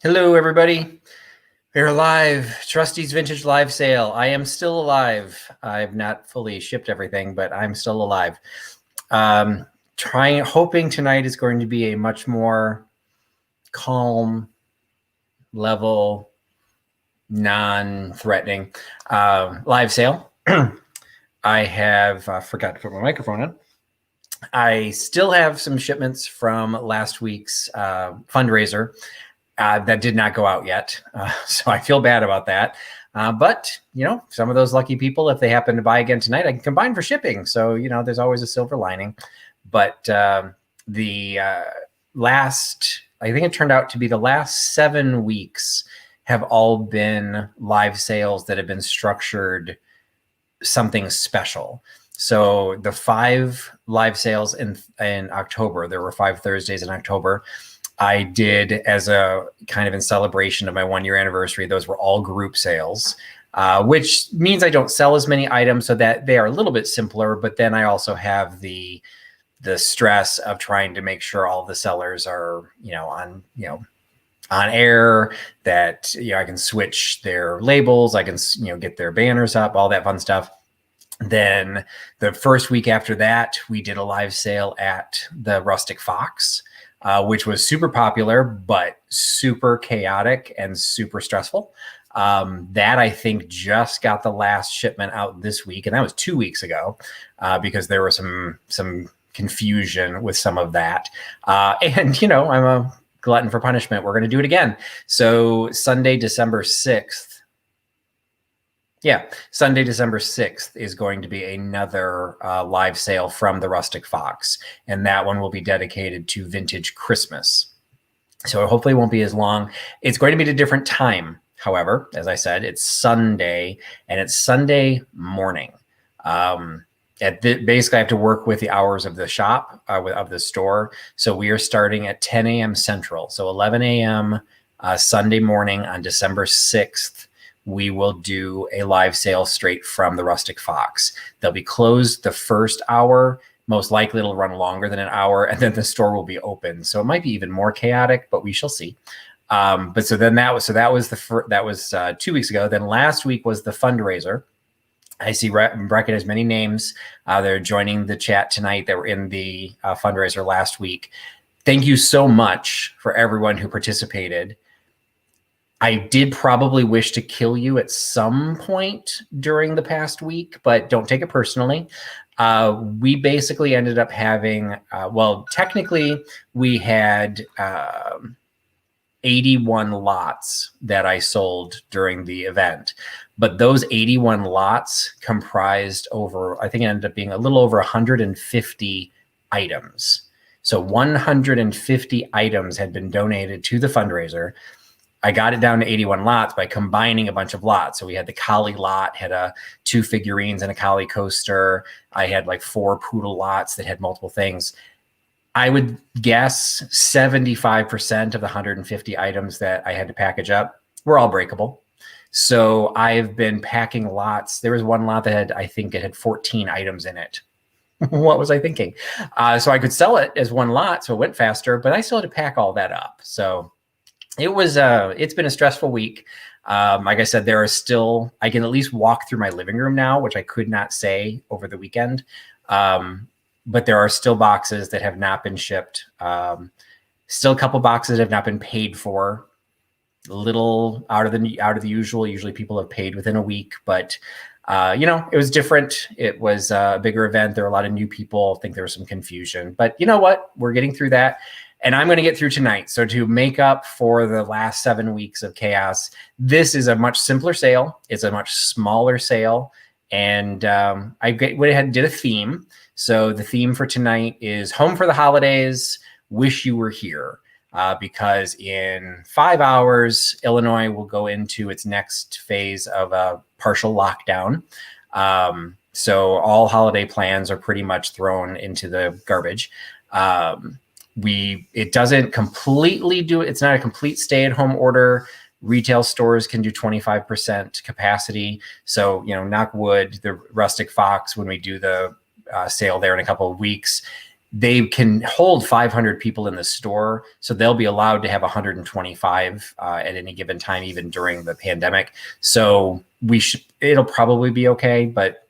Hello, everybody. We're live. Trustee's Vintage Live Sale. I am still alive. I've not fully shipped everything, but I'm still alive. Hoping tonight is going to be a much more calm, level, non-threatening live sale. I have forgot to put my microphone on. I still have some shipments from last week's fundraiser. That did not go out yet. So I feel bad about that. But, some of those lucky people, if they happen to buy again tonight, I can combine for shipping. So, there's always a silver lining. But the last, I think it turned out to be the last 7 weeks have all been live sales that have been structured something special. So the 5 live sales in October, there were 5 Thursdays in October, I did as a kind of in celebration of my 1-year anniversary. Those were all group sales, which means I don't sell as many items, so that they are a little bit simpler. But then I also have the stress of trying to make sure all the sellers are, on air, that, I can switch their labels. I can, get their banners up, all that fun stuff. Then the first week after that, we did a live sale at the Rustic Fox, which was super popular, but super chaotic and super stressful. That I think just got the last shipment out this week, and that was 2 weeks ago, because there was some confusion with some of that. And I'm a glutton for punishment. We're going to do it again. So Sunday, December 6th. Yeah, Sunday, December 6th is going to be another live sale from the Rustic Fox. And that one will be dedicated to Vintage Christmas. So hopefully it won't be as long. It's going to be at a different time. However, as I said, it's Sunday, and it's Sunday morning. Basically, I have to work with the hours of the shop, of the store. So we are starting at 10 a.m. Central. So 11 a.m. Sunday morning on December 6th. We will do a live sale straight from the Rustic Fox. They'll be closed the first hour. Most likely it'll run longer than an hour, and then the store will be open. So it might be even more chaotic, but we shall see. That was 2 weeks ago. Then last week was the fundraiser. I see Bracket has many names. They're joining the chat tonight that were in the fundraiser last week. Thank you so much for everyone who participated. I did probably wish to kill you at some point during the past week, but don't take it personally. We basically ended up having, technically we had 81 lots that I sold during the event, but those 81 lots comprised I think it ended up being a little over 150 items. So 150 items had been donated to the fundraiser. I got it down to 81 lots by combining a bunch of lots. So we had the collie lot, had 2 figurines and a collie coaster. I had like 4 poodle lots that had multiple things. I would guess 75% of the 150 items that I had to package up were all breakable. So I've been packing lots. There was one lot that I think it had 14 items in it. What was I thinking? So I could sell it as one lot, so it went faster, but I still had to pack all that up. So it's been a stressful week. Like I said, I can at least walk through my living room now, which I could not say over the weekend. But there are still boxes that have not been shipped. Still a couple boxes that have not been paid for. A little out of the usual. Usually people have paid within a week, but it was different. It was a bigger event. There were a lot of new people. I think there was some confusion, but you know what? We're getting through that. And I'm going to get through tonight. So to make up for the last 7 weeks of chaos, this is a much simpler sale. It's a much smaller sale. And I went ahead and did a theme. So the theme for tonight is Home for the Holidays, Wish You Were Here. Because in 5 hours, Illinois will go into its next phase of a partial lockdown. So all holiday plans are pretty much thrown into the garbage. It doesn't completely do it. It's not a complete stay-at-home order. Retail stores can do 25% capacity. So, knock wood, the Rustic Fox, when we do the sale there in a couple of weeks, they can hold 500 people in the store. So they'll be allowed to have 125 at any given time, even during the pandemic. So it'll probably be okay, but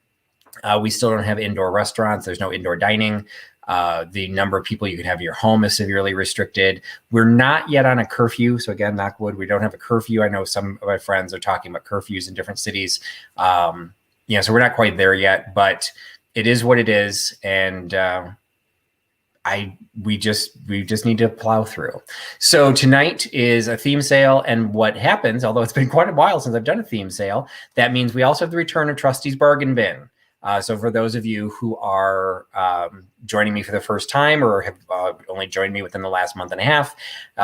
we still don't have indoor restaurants. There's no indoor dining. The number of people you can have in your home is severely restricted. We're not yet on a curfew. So again, knock wood, we don't have a curfew. I know some of my friends are talking about curfews in different cities. So we're not quite there yet, but it is what it is. And we just need to plow through. So tonight is a theme sale. And what happens, although it's been quite a while since I've done a theme sale, that means we also have the return of Trustee's Bargain Bin. So for those of you who are joining me for the first time or have only joined me within the last month and a half,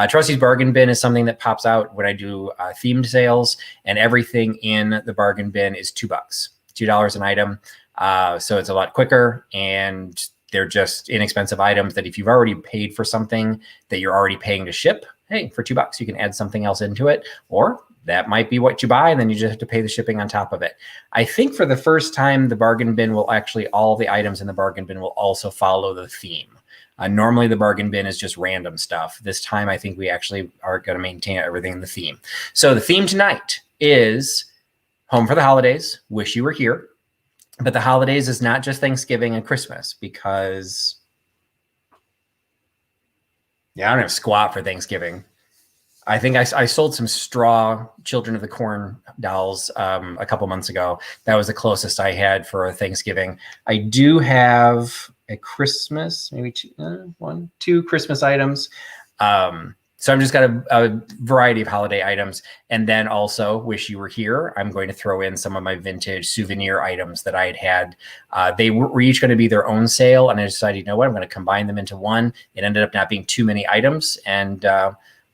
Trustee's Bargain Bin is something that pops out when I do themed sales, and everything in the bargain bin is $2, $2 an item. So it's a lot quicker, and they're just inexpensive items that if you've already paid for something that you're already paying to ship, hey, for $2, you can add something else into it, or that might be what you buy, and then you just have to pay the shipping on top of it. I think for the first time, the bargain bin will actually, all the items in the bargain bin will also follow the theme. Normally, the bargain bin is just random stuff. This time, I think we actually are going to maintain everything in the theme. So the theme tonight is Home for the Holidays, Wish You Were Here. But the holidays is not just Thanksgiving and Christmas, because I don't have squat for Thanksgiving. I think I sold some straw Children of the Corn dolls a couple months ago. That was the closest I had for a Thanksgiving. I do have a Christmas, maybe two Christmas items. So I've just got a variety of holiday items. And then also Wish You Were Here. I'm going to throw in some of my vintage souvenir items that I had. They were each going to be their own sale. And I decided, you know what, I'm going to combine them into one. It ended up not being too many items. And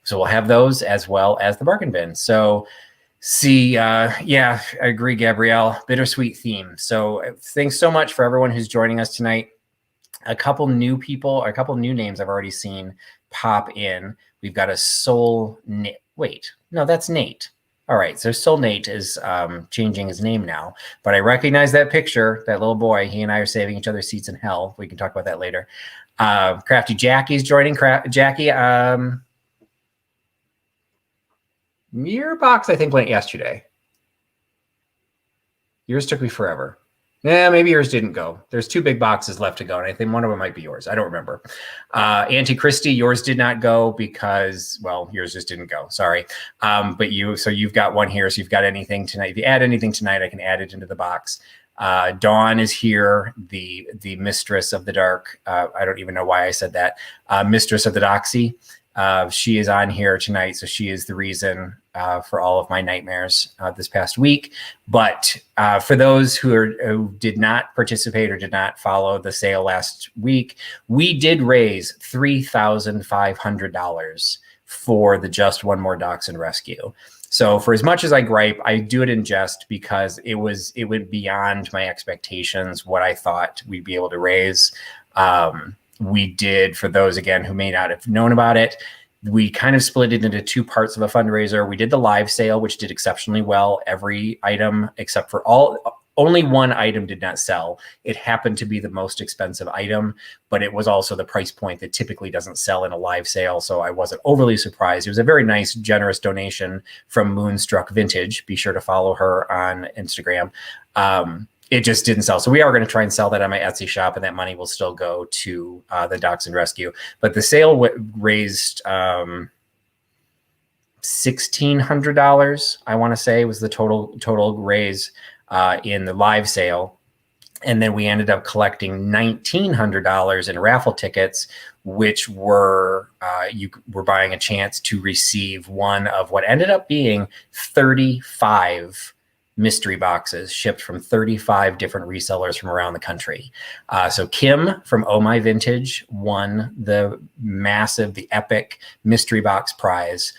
so we'll have those as well as the bargain bin. So I agree, Gabrielle. Bittersweet theme. So thanks so much for everyone who's joining us tonight. A couple new people, a couple new names I've already seen pop in. We've got a Soul Nate. Wait, no, that's Nate. All right, so Soul Nate is changing his name now, but I recognize that picture, that little boy. He and I are saving each other's seats in hell. We can talk about that later. Crafty Jackie's joining. Jackie, your box, I think, went yesterday. Yours took me forever. Yeah, maybe yours didn't go. There's 2 big boxes left to go, and I think one of them might be yours. I don't remember. Auntie Christy, yours did not go because, well, yours just didn't go. Sorry. But you've got one here. So you've got anything tonight. If you add anything tonight, I can add it into the box. Dawn is here, the mistress of the dark. I don't even know why I said that. Mistress of the doxy. She is on here tonight, so she is the reason for all of my nightmares this past week. But for those who did not participate or did not follow the sale last week, we did raise $3,500 for the Just One More Dachshund Rescue. So for as much as I gripe, I do it in jest because it went beyond my expectations, what I thought we'd be able to raise. We did, for those, again, who may not have known about it, we kind of split it into 2 parts of a fundraiser. We did the live sale, which did exceptionally well. Every item, except for only one item did not sell. It happened to be the most expensive item, but it was also the price point that typically doesn't sell in a live sale. So I wasn't overly surprised. It was a very nice, generous donation from Moonstruck Vintage. Be sure to follow her on Instagram. It just didn't sell. So we are going to try and sell that on my Etsy shop, and that money will still go to the Dachshund Rescue. But the sale raised $1,600, I want to say, was the total raise in the live sale. And then we ended up collecting $1,900 in raffle tickets, which were you were buying a chance to receive one of what ended up being 35 mystery boxes shipped from 35 different resellers from around the country. So Kim from Oh My Vintage won the epic mystery box prize.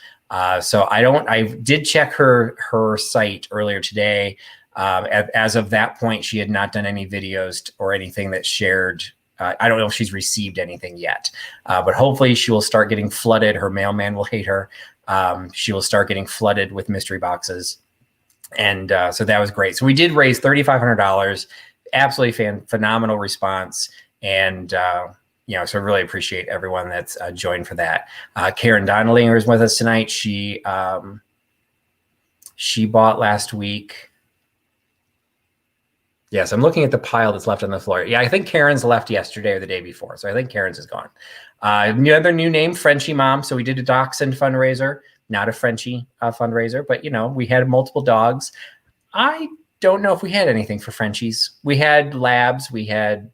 So I did check her site earlier today. As of that point, she had not done any videos or anything that shared. I don't know if she's received anything yet, but hopefully she will start getting flooded. Her mailman will hate her. She will start getting flooded with mystery boxes. And so that was great. So we did raise $3,500, absolutely phenomenal response. And so I really appreciate everyone that's joined for that. Karen Donnellinger is with us tonight. She bought last week. Yes, I'm looking at the pile that's left on the floor. Yeah, I think Karen's left yesterday or the day before. So I think Karen's is gone. Another new name, Frenchie Mom. So we did a dachshund fundraiser, not a Frenchie fundraiser, but we had multiple dogs. I don't know if we had anything for Frenchies. We had labs, we had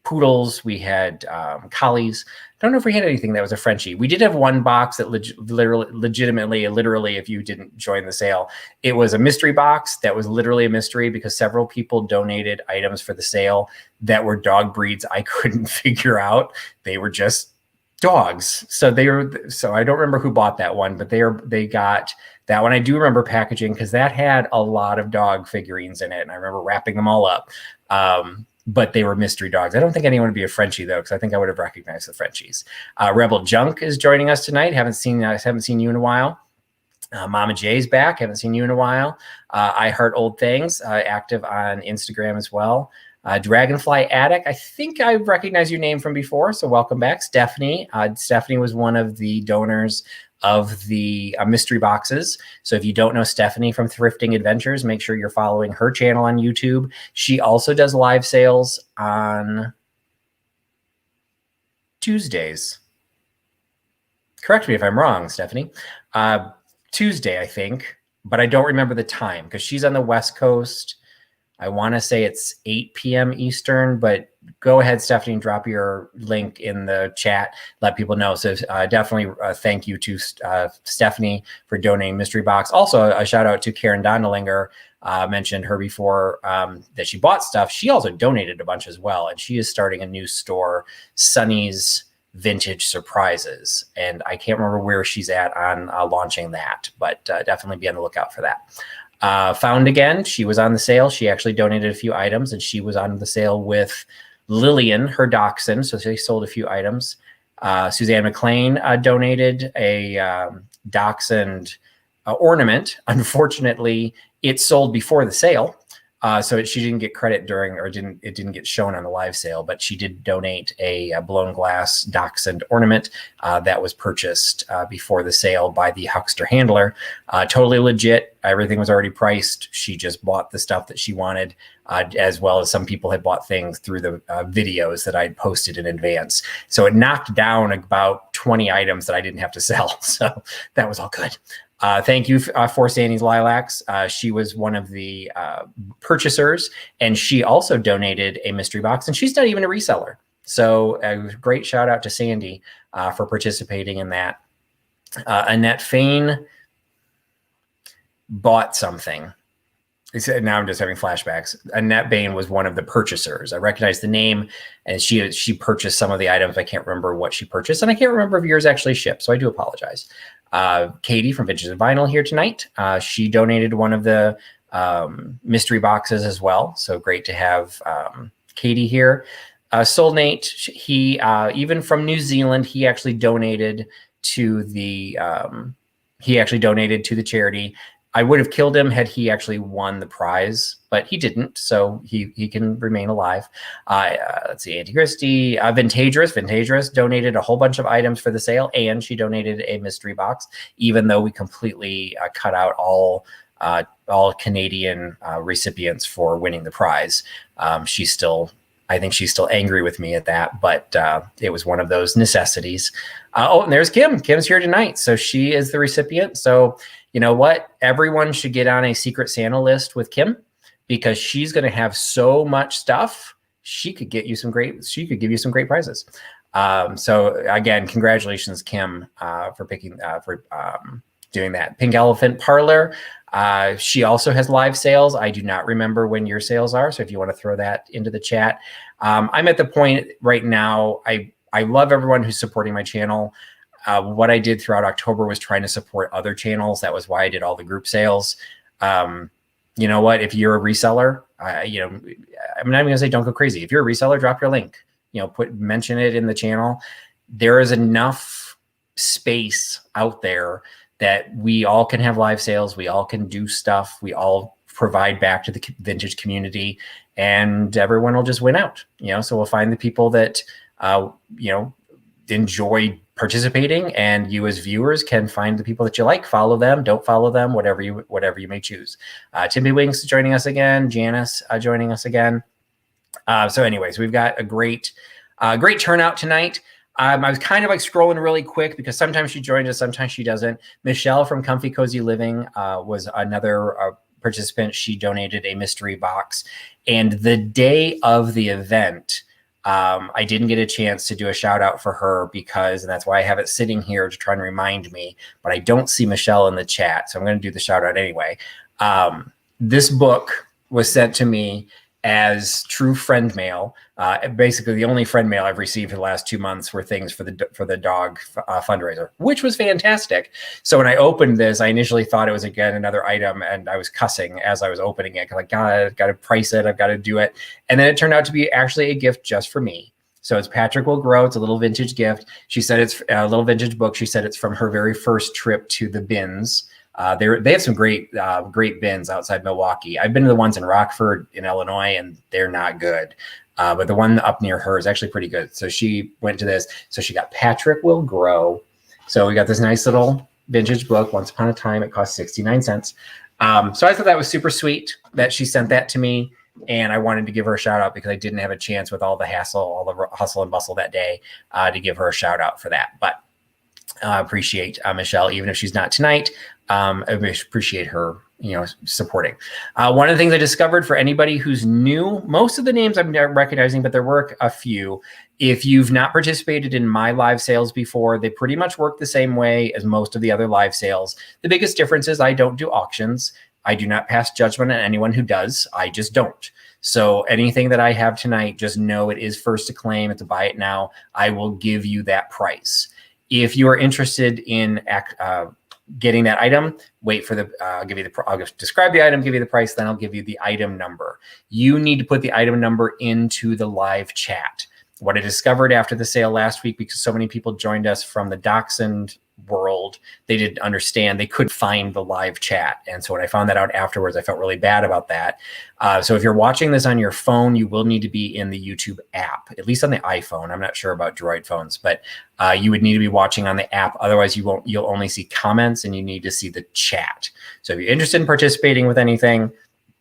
poodles, we had collies. I don't know if we had anything that was a Frenchie. We did have one box that legitimately, if you didn't join the sale, it was a mystery box that was literally a mystery because several people donated items for the sale that were dog breeds I couldn't figure out. They were just dogs. So I don't remember who bought that one, but they got that one. I do remember packaging because that had a lot of dog figurines in it, and I remember wrapping them all up. But they were mystery dogs. I don't think anyone would be a Frenchie though, because I think I would have recognized the Frenchies. Rebel Junk is joining us tonight. Haven't seen you in a while. Mama J's back. Haven't seen you in a while. I Heart Old Things, active on Instagram as well. Dragonfly Attic. I think I recognize your name from before, so welcome back, Stephanie. Stephanie was one of the donors of the mystery boxes. So if you don't know Stephanie from Thrifting Adventures, make sure you're following her channel on YouTube. She also does live sales on Tuesdays. Correct me if I'm wrong, Stephanie. Tuesday, I think, but I don't remember the time because she's on the West Coast. I want to say it's 8 p.m. Eastern, but go ahead, Stephanie, and drop your link in the chat. Let people know. So definitely thank you to Stephanie for donating Mystery Box. Also, a shout out to Karen Donnellinger. Mentioned her before that she bought stuff. She also donated a bunch as well, and she is starting a new store, Sunny's Vintage Surprises. And I can't remember where she's at on launching that, but definitely be on the lookout for that. Found Again, she was on the sale. She actually donated a few items, and she was on the sale with Lillian, her dachshund. So they sold a few items. Suzanne McLean donated a dachshund ornament. Unfortunately, it sold before the sale. So she didn't get credit during, or it didn't get shown on the live sale, but she did donate a blown glass dachshund ornament that was purchased before the sale by the huckster handler. Totally legit. Everything was already priced. She just bought the stuff that she wanted, as well as some people had bought things through the videos that I'd posted in advance. So it knocked down about 20 items that I didn't have to sell. So that was all good. Thank you for Sandy's Lilacs. She was one of the purchasers, and she also donated a mystery box, and she's not even a reseller. So a great shout out to Sandy for participating in that. Annette Fain bought something. Now I'm just having flashbacks. Annette Bain was one of the purchasers. I recognize the name, and she purchased some of the items. I can't remember what she purchased, and I can't remember if yours actually shipped, so I do apologize. Katie from Vintage and Vinyl here tonight. She donated one of the mystery boxes as well, so great to have Katie here. Soulnate, he even from New Zealand, he actually donated to the charity. I would have killed him had he actually won the prize, but he didn't, so he can remain alive. Let's see, Auntie Christie, Vintagerous donated a whole bunch of items for the sale, and she donated a mystery box, even though we completely cut out all Canadian recipients for winning the prize. I think she's still angry with me at that, but it was one of those necessities. And there's Kim. Kim's here tonight, so she is the recipient. So you know what? Everyone should get on a Secret Santa list with Kim, because she's going to have so much stuff. She could give you some great prizes. So again, congratulations, Kim, for doing that. Pink Elephant Parlor. She also has live sales. I do not remember when your sales are, so if you want to throw that into the chat. I'm at the point right now, I love everyone who's supporting my channel. What I did throughout October was trying to support other channels. That was why I did all the group sales. You know what? If you're a reseller, I'm not even gonna say don't go crazy. If you're a reseller, drop your link. Mention it in the channel. There is enough space out there that we all can have live sales. We all can do stuff. We all provide back to the vintage community, and everyone will just win out. So we'll find the people that enjoy participating, and you as viewers can find the people that you like, follow them, don't follow them, whatever you may choose. Timpy Winks joining us again, Janice joining us again. So anyways, we've got a great turnout tonight. I was kind of like scrolling really quick because sometimes she joins us, sometimes she doesn't. Michelle from Comfy Cozy Living was another participant. She donated a mystery box, and the day of the event, I didn't get a chance to do a shout out for her and that's why I have it sitting here to try and remind me, but I don't see Michelle in the chat. So I'm going to do the shout out anyway. This book was sent to me as true friend mail. Basically, the only friend mail I've received for the last 2 months were things for the dog fundraiser, which was fantastic. So when I opened this, I initially thought it was again another item, and I was cussing as I was opening it. Like, God, I've got to price it. I've got to do it. And then it turned out to be actually a gift just for me. So it's Patrick Will Grow. It's a little vintage gift. She said it's a little vintage book. She said it's from her very first trip to the bins. They have some great bins outside Milwaukee. I've been to the ones in Rockford in Illinois, and they're not good. But the one up near her is actually pretty good. So she went to this. So she got Patrick Will Grow. So we got this nice little vintage book. Once Upon a Time, it cost 69 cents. So I thought that was super sweet that she sent that to me. And I wanted to give her a shout out because I didn't have a chance with all the hustle and bustle that day to give her a shout out for that. But appreciate Michelle, even if she's not tonight. I appreciate her, supporting. One of the things I discovered for anybody who's new, most of the names I'm recognizing, but there were a few. If you've not participated in my live sales before, they pretty much work the same way as most of the other live sales. The biggest difference is I don't do auctions. I do not pass judgment on anyone who does. I just don't. So anything that I have tonight, just know it is first to claim. It's a buy it now. I will give you that price. If you are interested in getting that item, wait for I'll describe the item, give you the price, then I'll give you the item number. You need to put the item number into the live chat. What I discovered after the sale last week, because so many people joined us from the Dachshund world, they didn't understand, they couldn't find the live chat. And so when I found that out afterwards, I felt really bad about that. So if you're watching this on your phone, you will need to be in the YouTube app, at least on the iPhone. I'm not sure about Droid phones, but you would need to be watching on the app. Otherwise, you'll only see comments, and you need to see the chat. So if you're interested in participating with anything,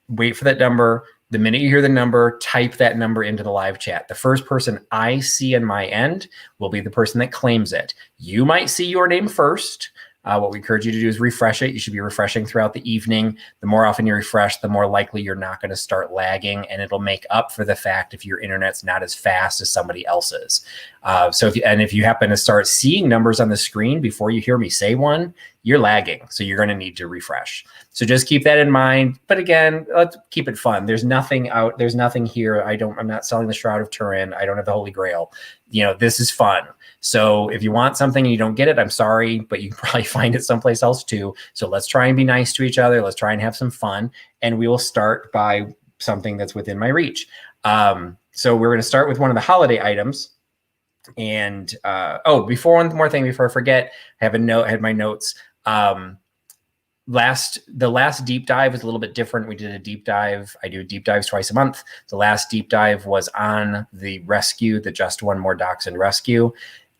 wait for that number. The minute you hear the number, type that number into the live chat. The first person I see on my end will be the person that claims it. You might see your name first. What we encourage you to do is refresh it. You should be refreshing throughout the evening. The more often you refresh, the more likely you're not going to start lagging, and it'll make up for the fact if your internet's not as fast as somebody else's. So if you happen to start seeing numbers on the screen before you hear me say one, you're lagging. So you're going to need to refresh. So just keep that in mind. But again, let's keep it fun. There's nothing here. I'm not selling the Shroud of Turin. I don't have the Holy Grail. This is fun. So if you want something and you don't get it, I'm sorry, but you can probably find it someplace else too. So let's try and be nice to each other. Let's try and have some fun. And we will start by something that's within my reach. So we're going to start with one of the holiday items. And before one more thing, before I forget, I had my notes. The last deep dive was a little bit different. We did a deep dive. I do deep dives twice a month. The last deep dive was on the rescue, the Just One More Dachshund rescue.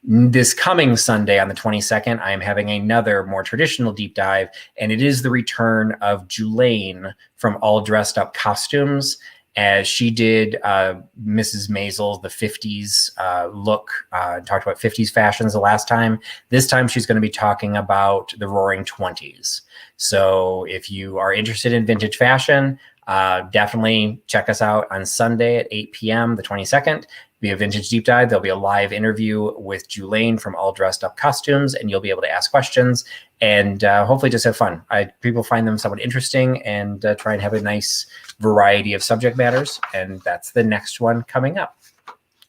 This coming Sunday on the 22nd, I am having another more traditional deep dive, and it is the return of Julaine from All Dressed Up Costumes, as she did Mrs. Maisel, the 50s look, talked about 50s fashions the last time. This time she's going to be talking about the Roaring 20s. So if you are interested in vintage fashion, definitely check us out on Sunday at 8 p.m., the 22nd. Be a vintage deep dive. There'll be a live interview with Julaine from All Dressed Up Costumes, and you'll be able to ask questions and hopefully just have fun. People find them somewhat interesting, and try and have a nice variety of subject matters. And that's the next one coming up.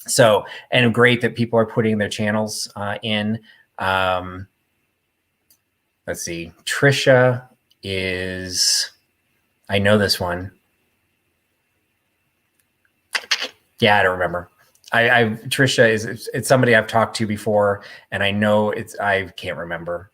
So, and great that people are putting their channels in. Let's see. Trisha is, I know this one. Yeah, I don't remember. Trisha it's somebody I've talked to before, and I know I can't remember.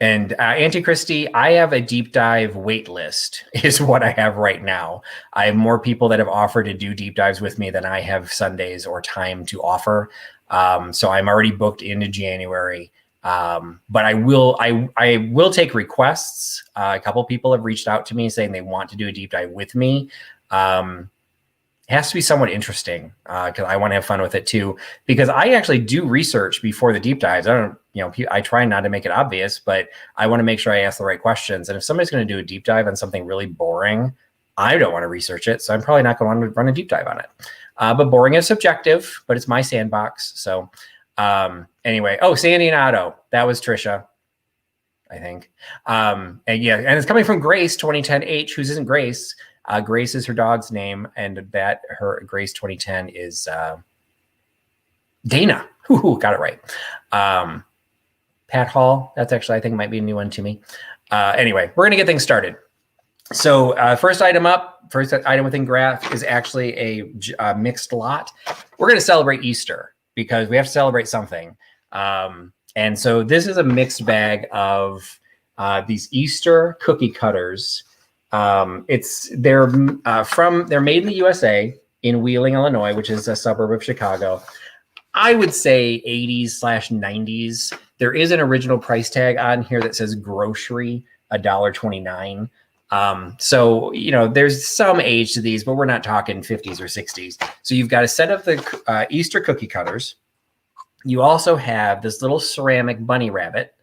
And Auntie Christie, I have a deep dive wait list is what I have right now. I have more people that have offered to do deep dives with me than I have Sundays or time to offer. So I'm already booked into January. But I will take requests. A couple people have reached out to me saying they want to do a deep dive with me. It has to be somewhat interesting because I want to have fun with it too. Because I actually do research before the deep dives. I try not to make it obvious, but I want to make sure I ask the right questions. And if somebody's going to do a deep dive on something really boring, I don't want to research it, so I'm probably not going to want to run a deep dive on it. But boring is subjective, but it's my sandbox. So anyway, Sandy and Otto, that was Trisha, I think. And it's coming from Grace 2010H, whose isn't Grace. Grace is her dog's name, and that her Grace 2010 is Dana. Got it right. Pat Hall. That's actually, I think, might be a new one to me. Anyway, we're gonna get things started. So first item within graph is actually a mixed lot. We're gonna celebrate Easter because we have to celebrate something. And so this is a mixed bag of these Easter cookie cutters. They're made in the USA in Wheeling, Illinois, which is a suburb of Chicago. I would say 80s/90s. There is an original price tag on here that says grocery, $1.29. So, there's some age to these, but we're not talking 50s or 60s. So you've got a set of the Easter cookie cutters. You also have this little ceramic bunny rabbit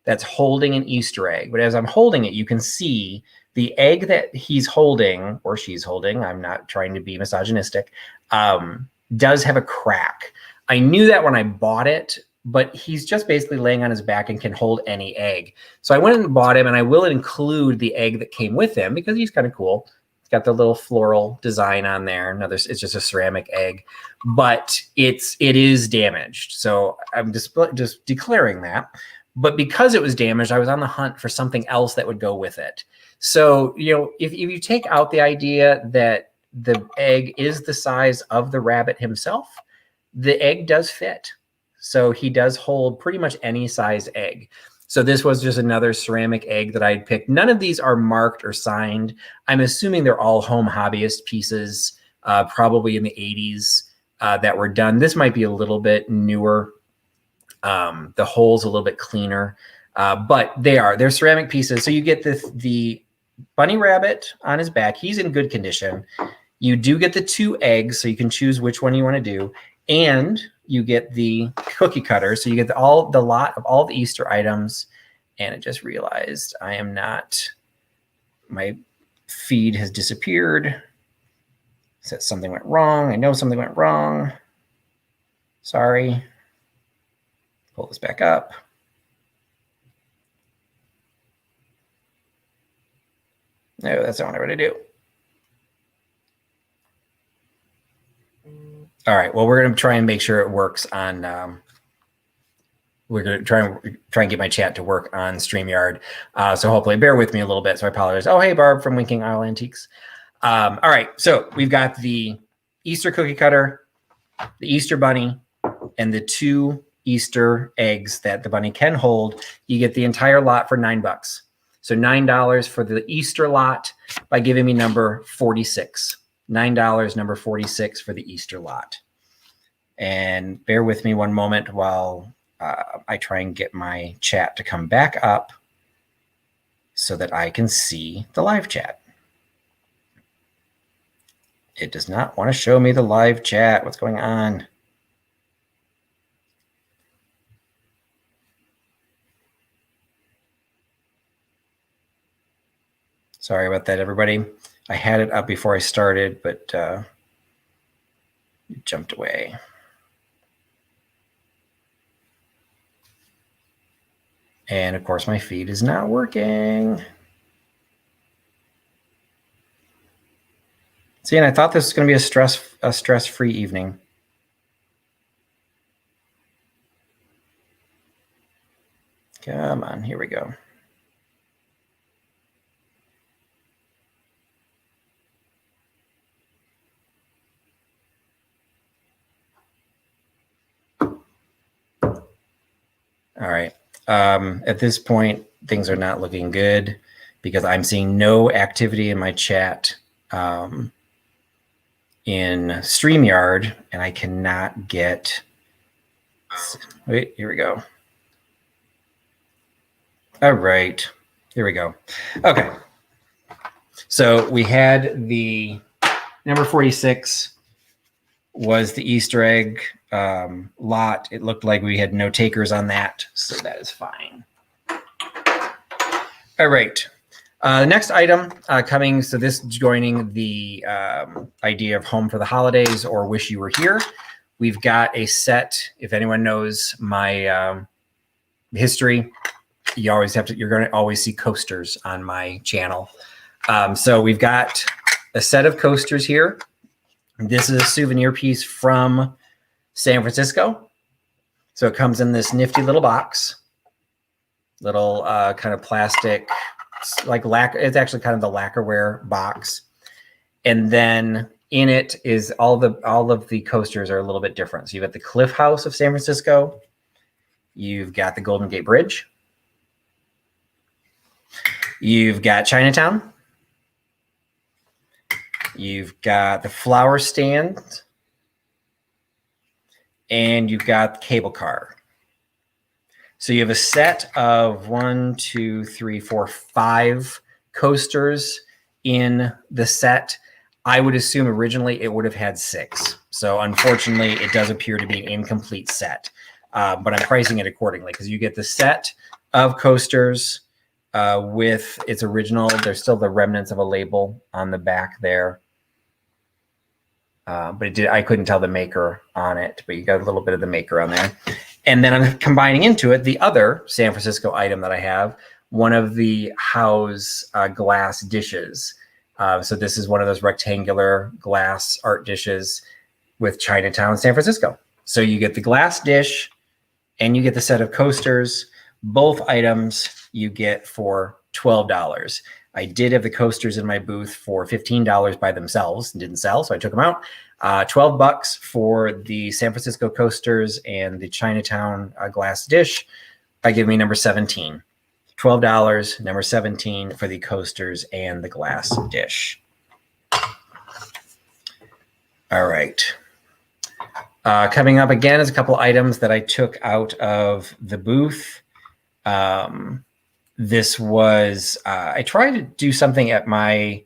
that's holding an Easter egg. But as I'm holding it, you can see the egg that he's holding, or she's holding, I'm not trying to be misogynistic, does have a crack. I knew that when I bought it, but he's just basically laying on his back and can hold any egg. So I went and bought him, and I will include the egg that came with him because he's kind of cool. It's got the little floral design on there. It's just a ceramic egg, but it is damaged. So I'm just declaring that. But because it was damaged, I was on the hunt for something else that would go with it. So, if you take out the idea that the egg is the size of the rabbit himself, the egg does fit. So he does hold pretty much any size egg. So this was just another ceramic egg that I'd picked. None of these are marked or signed. I'm assuming they're all home hobbyist pieces, probably in the 80s that were done. This might be a little bit newer. The hole's a little bit cleaner, but they're ceramic pieces. So you get the bunny rabbit on his back. He's in good condition. You do get the 2 eggs, so you can choose which one you want to do. And you get the cookie cutter. So you get the lot of all the Easter items. And I just realized my feed has disappeared. Said something went wrong. I know something went wrong. Sorry. Pull this back up. No, that's not what I want to do. All right. Well, we're going to try and make sure it works on. We're going to try and get my chat to work on StreamYard. So hopefully, bear with me a little bit. So I apologize. Oh, hey, Barb from Winking Isle Antiques. All right. So we've got the Easter cookie cutter, the Easter bunny, and the 2 Easter eggs that the bunny can hold. You get the entire lot for $9. So $9 for the Easter lot by giving me number 46. $9, number 46 for the Easter lot. And bear with me one moment while I try and get my chat to come back up so that I can see the live chat. It does not want to show me the live chat. What's going on? Sorry about that, everybody. I had it up before I started, but it jumped away. And of course, my feed is not working. See, and I thought this was going to be a stress-free evening. Come on, here we go. All right. At this point, things are not looking good because I'm seeing no activity in my chat in StreamYard, and I cannot get. Wait, here we go. All right, here we go. Okay, so we had the number 46 was the Easter egg lot. It looked like we had no takers on that, so that is fine. All right. The next item coming, so this joining the idea of Home for the Holidays or Wish You Were Here. We've got a set. If anyone knows my history, you're going to always see coasters on my channel. So we've got a set of coasters here. This is a souvenir piece from San Francisco. So it comes in this nifty little box, little kind of plastic, like lacquer. It's actually kind of the lacquerware box. And then in it is all of the coasters are a little bit different. So you've got the Cliff House of San Francisco. You've got the Golden Gate Bridge. You've got Chinatown. You've got the flower stand, and you've got the cable car. So you have a set of 1, 2, 3, 4, 5 coasters in the set. I would assume originally it would have had 6. So unfortunately, it does appear to be an incomplete set, but I'm pricing it accordingly because you get the set of coasters with its original. There's still the remnants of a label on the back there. But I couldn't tell the maker on it, but you got a little bit of the maker on there. And then I'm combining into it the other San Francisco item that I have, one of the House glass dishes. So this is one of those rectangular glass art dishes with Chinatown, San Francisco. So you get the glass dish and you get the set of coasters. Both items you get for $12. I did have the coasters in my booth for $15 by themselves and didn't sell, so I took them out. $12 for the San Francisco coasters and the Chinatown glass dish. I give me number 17. $12, number 17 for the coasters and the glass dish. All right. Coming up again is a couple items that I took out of the booth. This was, I tried to do something at my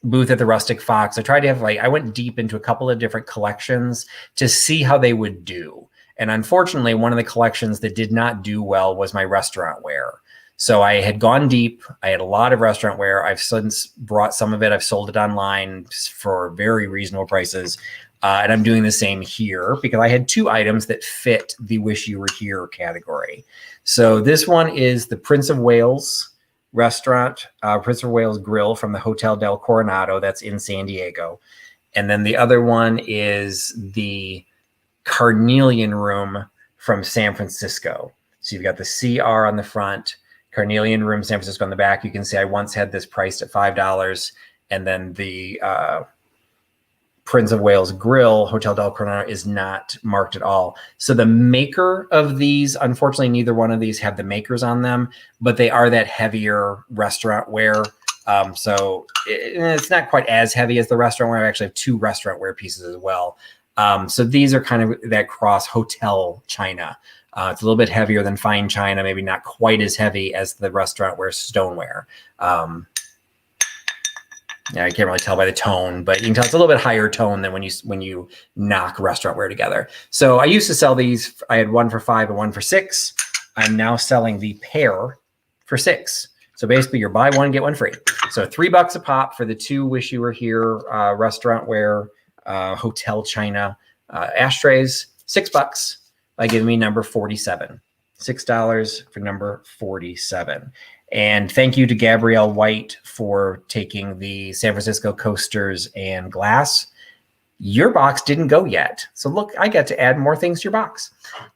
booth at the Rustic Fox. I tried to have I went deep into a couple of different collections to see how they would do. And unfortunately, one of the collections that did not do well was my restaurant ware. So I had gone deep. I had a lot of restaurant ware. I've since brought some of it. I've sold it online for very reasonable prices. And I'm doing the same here because I had 2 items that fit the Wish You Were Here category. So this one is the Prince of Wales restaurant, Prince of Wales Grill from the Hotel del Coronado. That's in San Diego. And then the other one is the Carnelian Room from San Francisco. So you've got the CR on the front, Carnelian Room, San Francisco on the back. You can see I once had this priced at $5. And then the Prince of Wales Grill, Hotel del Coronado, is not marked at all. So the maker of these, unfortunately, neither one of these have the makers on them, but they are that heavier restaurant ware. So it's not quite as heavy as the restaurant ware. I actually have 2 restaurant ware pieces as well. So these are kind of that cross hotel china. It's a little bit heavier than fine china, maybe not quite as heavy as the restaurant ware stoneware. Yeah, I can't really tell by the tone, but you can tell it's a little bit higher tone than when you knock restaurant ware together. So I used to sell these. I had one for $5 and one for $6. I'm now selling the pair for $6. So basically, you're buy one get one free. So $3 a pop for the 2 Wish You Were Here restaurant ware hotel china ashtrays. $6 by giving me number 47. $6 for number 47. And thank you to Gabrielle White for taking the San Francisco coasters and glass. Your box didn't go yet. So look, I got to add more things to your box.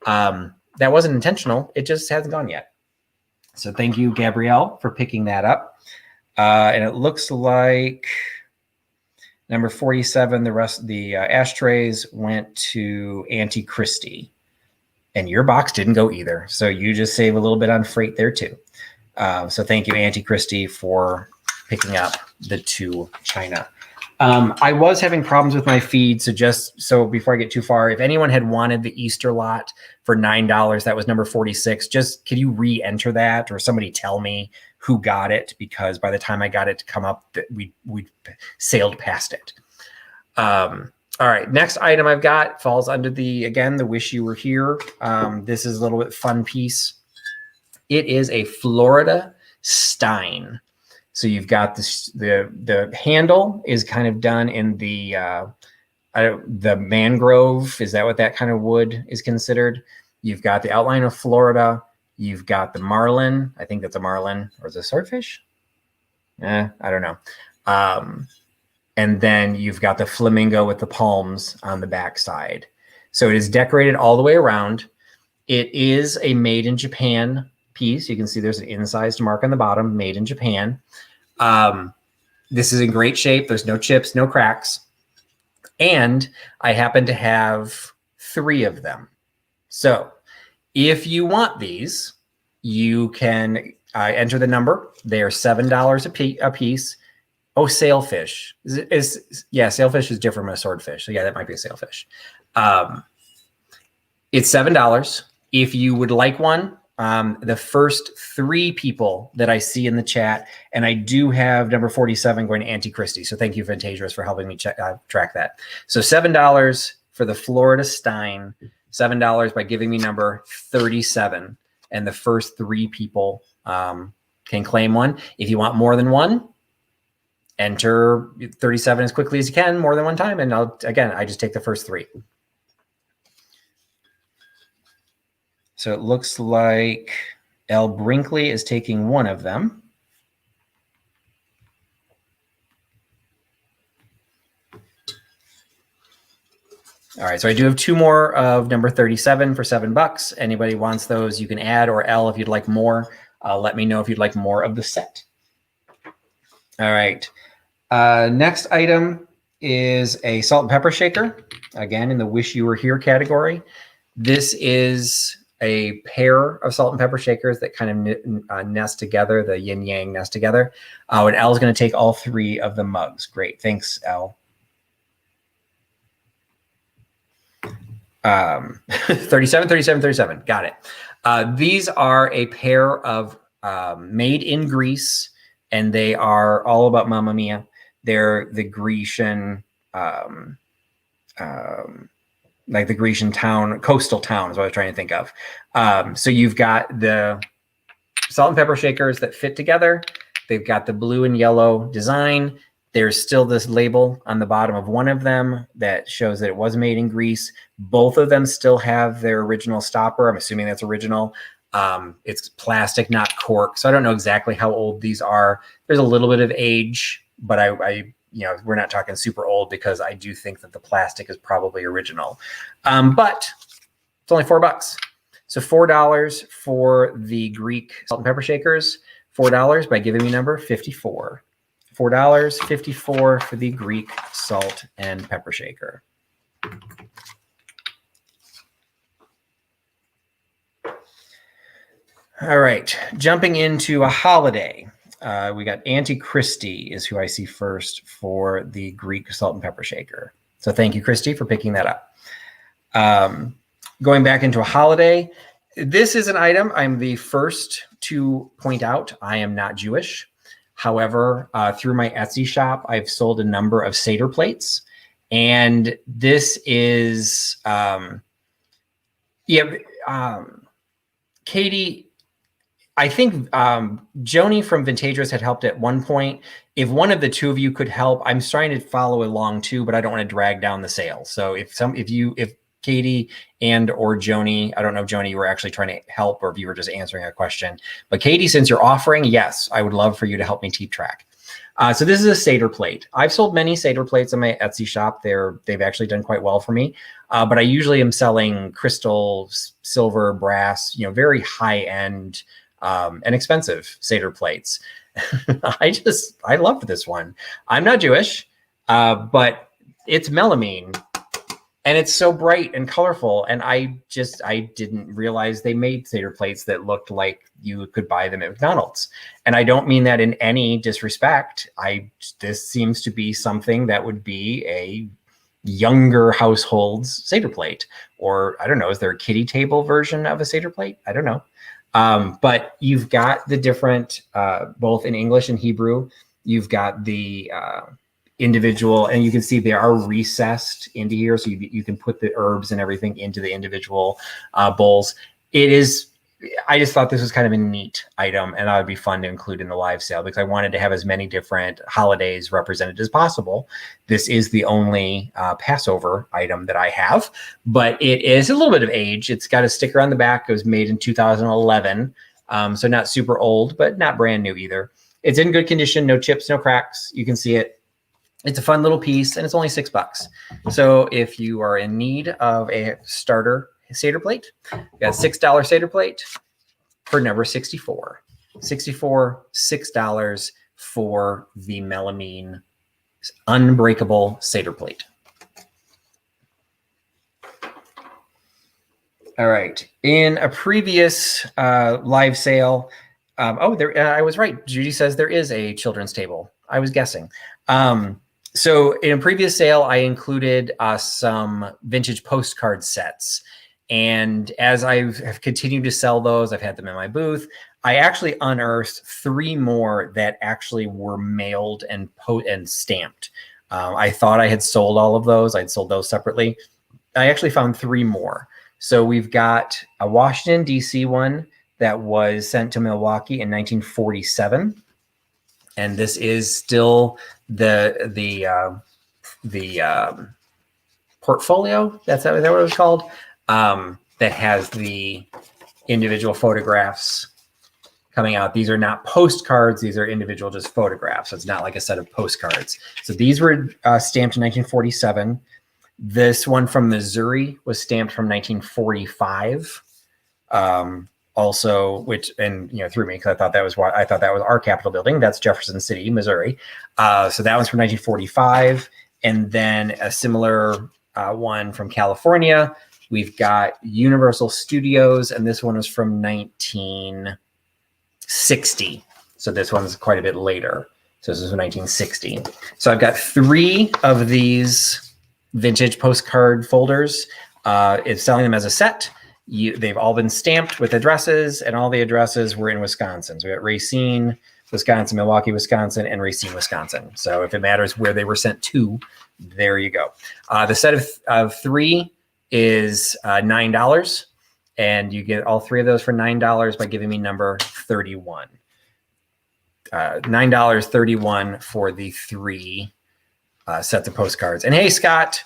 That wasn't intentional. It just hasn't gone yet. So thank you, Gabrielle, for picking that up. And it looks like number 47, the rest of the ashtrays went to Auntie Christie. and your box didn't go either. So you just save a little bit on freight there too. So thank you, Auntie Christy, for picking up the 2 china. I was having problems with my feed. So just so before I get too far, if anyone had wanted the Easter lot for $9, that was number 46. Just could you re-enter that, or somebody tell me who got it? Because by the time I got it to come up, we sailed past it. All right, next item I've got falls under the Wish You Were Here. This is a little bit fun piece. It is a Florida Stein. So you've got this, the handle is kind of done in the mangrove. Is that what that kind of wood is considered? You've got the outline of Florida. You've got the marlin. I think that's a marlin, or is it a swordfish? I don't know. And then you've got the flamingo with the palms on the backside. So it is decorated all the way around. It is a made in Japan piece. You can see there's an incised mark on the bottom, made in Japan. This is in great shape. There's no chips, no cracks. And I happen to have 3 of them. So if you want these, you can enter the number. They are $7 a piece. Oh, sailfish. Sailfish is different from a swordfish. So yeah, that might be a sailfish. It's $7. If you would like one, the first 3 people that I see in the chat, and I do have number 47 going to Auntie Christy. So thank you, Fundraiser, for helping me track that. So $7 for the Florida Stein, $7 by giving me number 37. And the first 3 people can claim one. If you want more than one, enter 37 as quickly as you can, more than one time. And I just take the first 3. So it looks like L. Brinkley is taking one of them. All right, so I do have 2 more of number 37 for $7. Anybody wants those, you can add, or L, if you'd like more, let me know if you'd like more of the set. All right, next item is a salt and pepper shaker, again in the Wish You Were Here category. This is a pair of salt and pepper shakers that kind of nest together, the yin yang nest together. And L is going to take all 3 of the mugs. Great, thanks, L. 37, 37, 37. Got it. These are a pair of made in Greece, and they are all about Mamma Mia. They're the Grecian, like the Grecian town, coastal town is what I was trying to think of. So you've got the salt and pepper shakers that fit together. They've got the blue and yellow design. There's still this label on the bottom of one of them that shows that it was made in Greece. Both of them still have their original stopper. I'm assuming that's original. It's plastic, not cork. So I don't know exactly how old these are. There's a little bit of age, but we're not talking super old, because I do think that the plastic is probably original. But it's only $4. So $4 for the Greek salt and pepper shakers, $4 by giving me number 54. $4.54 for the Greek salt and pepper shaker. All right, jumping into a holiday. We got Auntie Christy is who I see first for the Greek salt and pepper shaker. So thank you, Christy, for picking that up. Going back into a holiday, this is an item I'm the first to point out. I am not Jewish. However, through my Etsy shop, I've sold a number of Seder plates. And this is, Katie, I think Joni from Vintageous had helped at one point. If one of the 2 of you could help, I'm trying to follow along too, but I don't want to drag down the sale. So if Katie and or Joni, I don't know if Joni, you were actually trying to help or if you were just answering a question, but Katie, since you're offering, yes, I would love for you to help me keep track. So this is a Seder plate. I've sold many Seder plates in my Etsy shop. They've actually done quite well for me. But I usually am selling crystal, silver, brass, very high end and expensive Seder plates. I loved this one. I'm not Jewish, but it's melamine. And it's so bright and colorful. And I didn't realize they made Seder plates that looked like you could buy them at McDonald's. And I don't mean that in any disrespect. This seems to be something that would be a younger household's Seder plate. Or I don't know, is there a kiddie table version of a Seder plate? I don't know. But you've got the different, both in English and Hebrew, you've got the individual, and you can see they are recessed into here, so you can put the herbs and everything into the individual bowls. I just thought this was kind of a neat item, and that would be fun to include in the live sale because I wanted to have as many different holidays represented as possible. This is the only Passover item that I have, but it is a little bit of age. It's got a sticker on the back. It was made in 2011, so not super old, but not brand new either. It's in good condition, no chips, no cracks. You can see it. It's a fun little piece, and it's only $6. So if you are in need of a starter Seder plate, you got a $6 Seder plate for number 64. $6 for the melamine unbreakable Seder plate. All right. In a previous live sale, I was right. Judy says there is a children's table. I was guessing. So in a previous sale, I included some vintage postcard sets. And as I have continued to sell those, I've had them in my booth. I actually unearthed 3 more that actually were mailed and stamped. I thought I had sold all of those. I'd sold those separately. I actually found 3 more. So we've got a Washington, D.C. one that was sent to Milwaukee in 1947. And this is still the portfolio. Is that what it was called? That has the individual photographs coming out. These are not postcards. These are individual just photographs. So it's not like a set of postcards. So these were stamped in 1947. This one from Missouri was stamped from 1945. Also, which, and threw me because I thought that was our Capitol building. That's Jefferson City, Missouri. So that one's from 1945, and then a similar one from California. We've got Universal Studios, and this one was from 1960. So this one's quite a bit later. So this is 1960. So I've got 3 of these vintage postcard folders. It's selling them as a set. They've all been stamped with addresses, and all the addresses were in Wisconsin. So we got Racine, Wisconsin, Milwaukee, Wisconsin, and Racine, Wisconsin. So if it matters where they were sent to, there you go. The set of 3 is $9, and you get all 3 of those for $9 by giving me number 31. $9.31 for the 3 sets of postcards. And hey, Scott,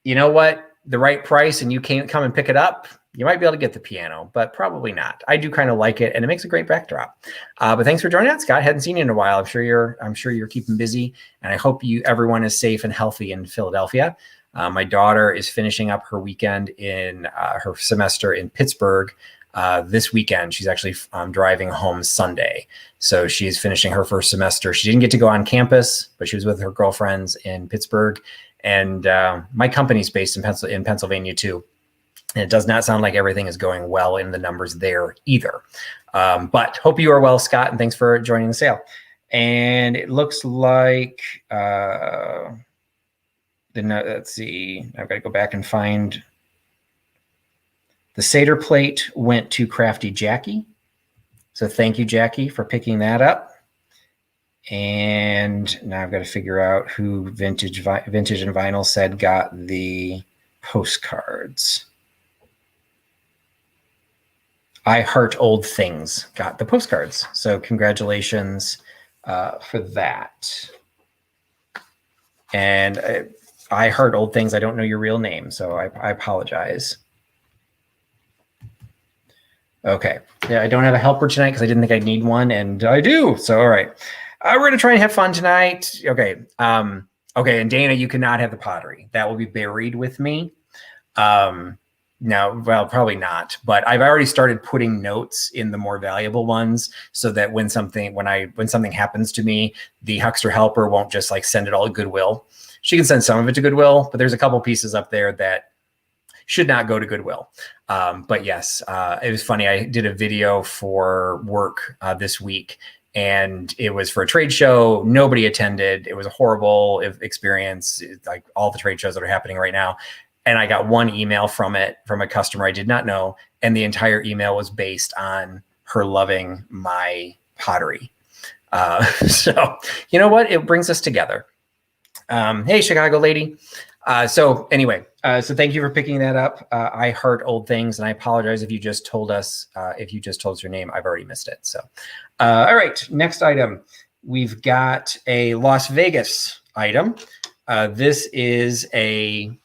you know what? The right price and you can't come and pick it up, you might be able to get the piano, but probably not. I do kind of like it, and it makes a great backdrop. But thanks for joining us, Scott. Hadn't seen you in a while. I'm sure you're keeping busy, and I hope everyone is safe and healthy in Philadelphia. My daughter is finishing up her weekend in her semester in Pittsburgh this weekend. She's actually driving home Sunday, so she's finishing her first semester. She didn't get to go on campus, but she was with her girlfriends in Pittsburgh. And my company's based in Pennsylvania too. And it does not sound like everything is going well in the numbers there either. But hope you are well, Scott, and thanks for joining the sale. And it looks like, let's see, I've got to go back and find. The Seder plate went to Crafty Jackie. So thank you, Jackie, for picking that up. And now I've got to figure out who Vintage and Vinyl said got the postcards. I Heart Old Things got the postcards. So congratulations for that. And I Heart Old Things, I don't know your real name, so I apologize. Okay. Yeah, I don't have a helper tonight because I didn't think I'd need one, and I do. So, all right. We're going to try and have fun tonight. Okay. Okay. And Dana, you cannot have the pottery. That will be buried with me. No, well, probably not. But I've already started putting notes in the more valuable ones so that when something happens to me, the huckster helper won't just like send it all to Goodwill. She can send some of it to Goodwill, but there's a couple pieces up there that should not go to Goodwill. But yes, it was funny. I did a video for work this week, and it was for a trade show. Nobody attended. It was a horrible experience, like all the trade shows that are happening right now. And I got one email from a customer I did not know. And the entire email was based on her loving my pottery. So you know what? It brings us together. Hey, Chicago lady. So anyway, so thank you for picking that up. I heart old things, and I apologize if you just told us, your name. I've already missed it. So, all right, next item. We've got a Las Vegas item. This is a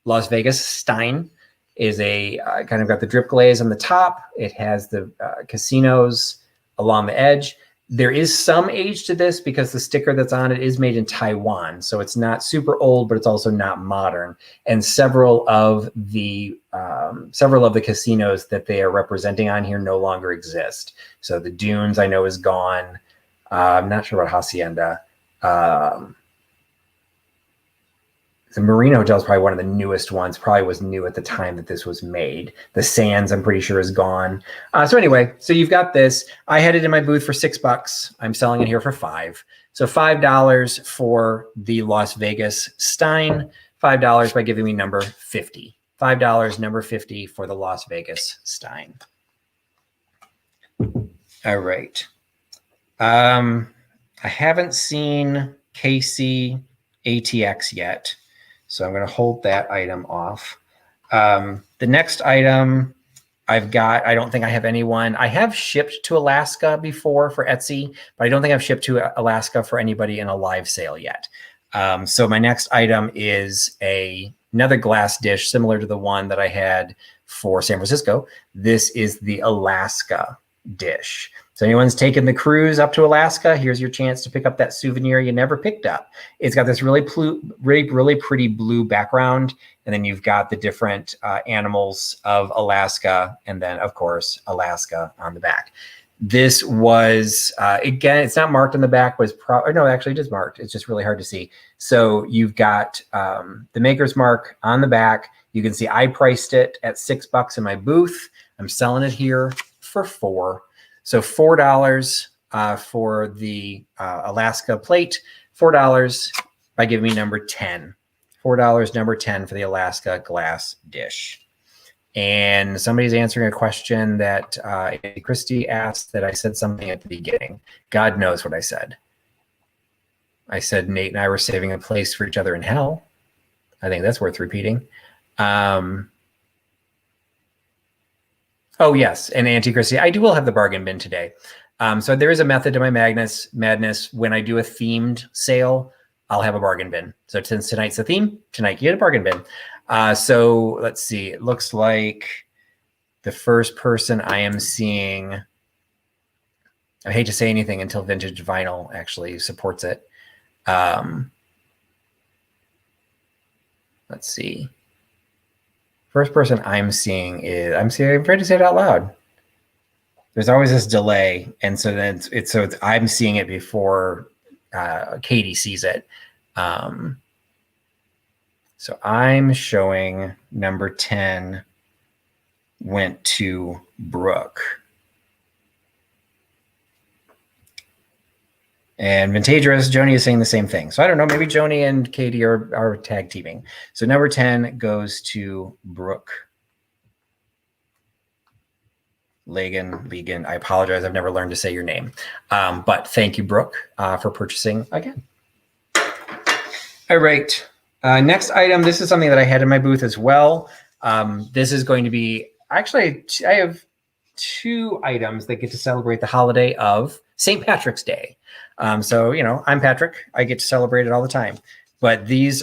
Las Vegas Stein. Is a kind of got the drip glaze on the top. It has the casinos along the edge. There is some age to this because the sticker that's on it is made in Taiwan. So it's not super old, but it's also not modern. And several of the casinos that they are representing on here no longer exist. So the Dunes I know is gone. I'm not sure about Hacienda. The Marina Hotel is probably one of the newest ones, probably was new at the time that this was made. The Sands, I'm pretty sure, is gone. So anyway, so you've got this. I had it in my booth for $6. I'm selling it here for $5. So $5 for the Las Vegas Stein, $5 by giving me number 50. $5, number 50 for the Las Vegas Stein. All right. I haven't seen KC ATX yet. So I'm going to hold that item off. The next item I've got, I don't think I have anyone. I have shipped to Alaska before for Etsy, but I don't think I've shipped to Alaska for anybody in a live sale yet. So my next item is another glass dish similar to the one that I had for San Francisco. This is the Alaska dish. So anyone's taken the cruise up to Alaska, here's your chance to pick up that souvenir you never picked up. It's got this really pretty blue background. And then you've got the different animals of Alaska. And then, of course, Alaska on the back. This was, again, it's not marked on the back, no, actually it is marked. It's just really hard to see. So you've got the maker's mark on the back. You can see I priced it at $6 in my booth. I'm selling it here for $4. So $4 for the Alaska plate, $4 by giving me number 10. $4, number 10 for the Alaska glass dish. And somebody's answering a question that Trusty asked that I said something at the beginning. God knows what I said. I said Nate and I were saving a place for each other in hell. I think that's worth repeating. Oh, yes. And Auntie Christy, I will have the bargain bin today. So there is a method to my madness. When I do a themed sale, I'll have a bargain bin. So since tonight's the theme, tonight you get a bargain bin. So let's see. It looks like the first person I am seeing, I hate to say anything until Vintage Vinyl actually supports it. Let's see. First person I'm seeing is, I'm afraid to say it out loud. There's always this delay. And so then I'm seeing it before Katie sees it. So I'm showing number 10 went to Brooke. And Vintagerous, Joni is saying the same thing. So I don't know, maybe Joni and Katie are tag teaming. So number 10 goes to Brooke. Legan, I apologize. I've never learned to say your name. But thank you, Brooke, for purchasing again. All right. Next item. This is something that I had in my booth as well. This is going to be, actually, I have 2 items that get to celebrate the holiday of St. Patrick's Day. So, you know, I'm Patrick. I get to celebrate it all the time. But this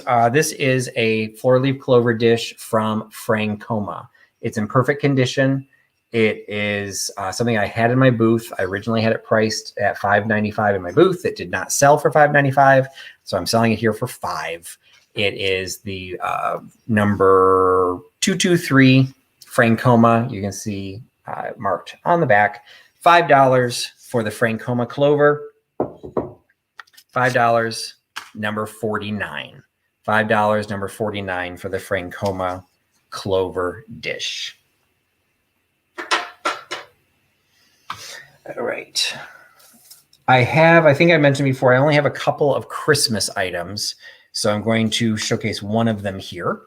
is a floor leaf clover dish from Francoma. It's in perfect condition. It is something I had in my booth. I originally had it priced at $5.95 in my booth. It did not sell for $5.95, so I'm selling it here for $5. It is the number 223 Francoma. You can see marked on the back. $5 for the Francoma clover. $5, number 49. $5, number 49 for the Francoma clover dish. All right. I think I mentioned before, I only have a couple of Christmas items, so I'm going to showcase one of them here.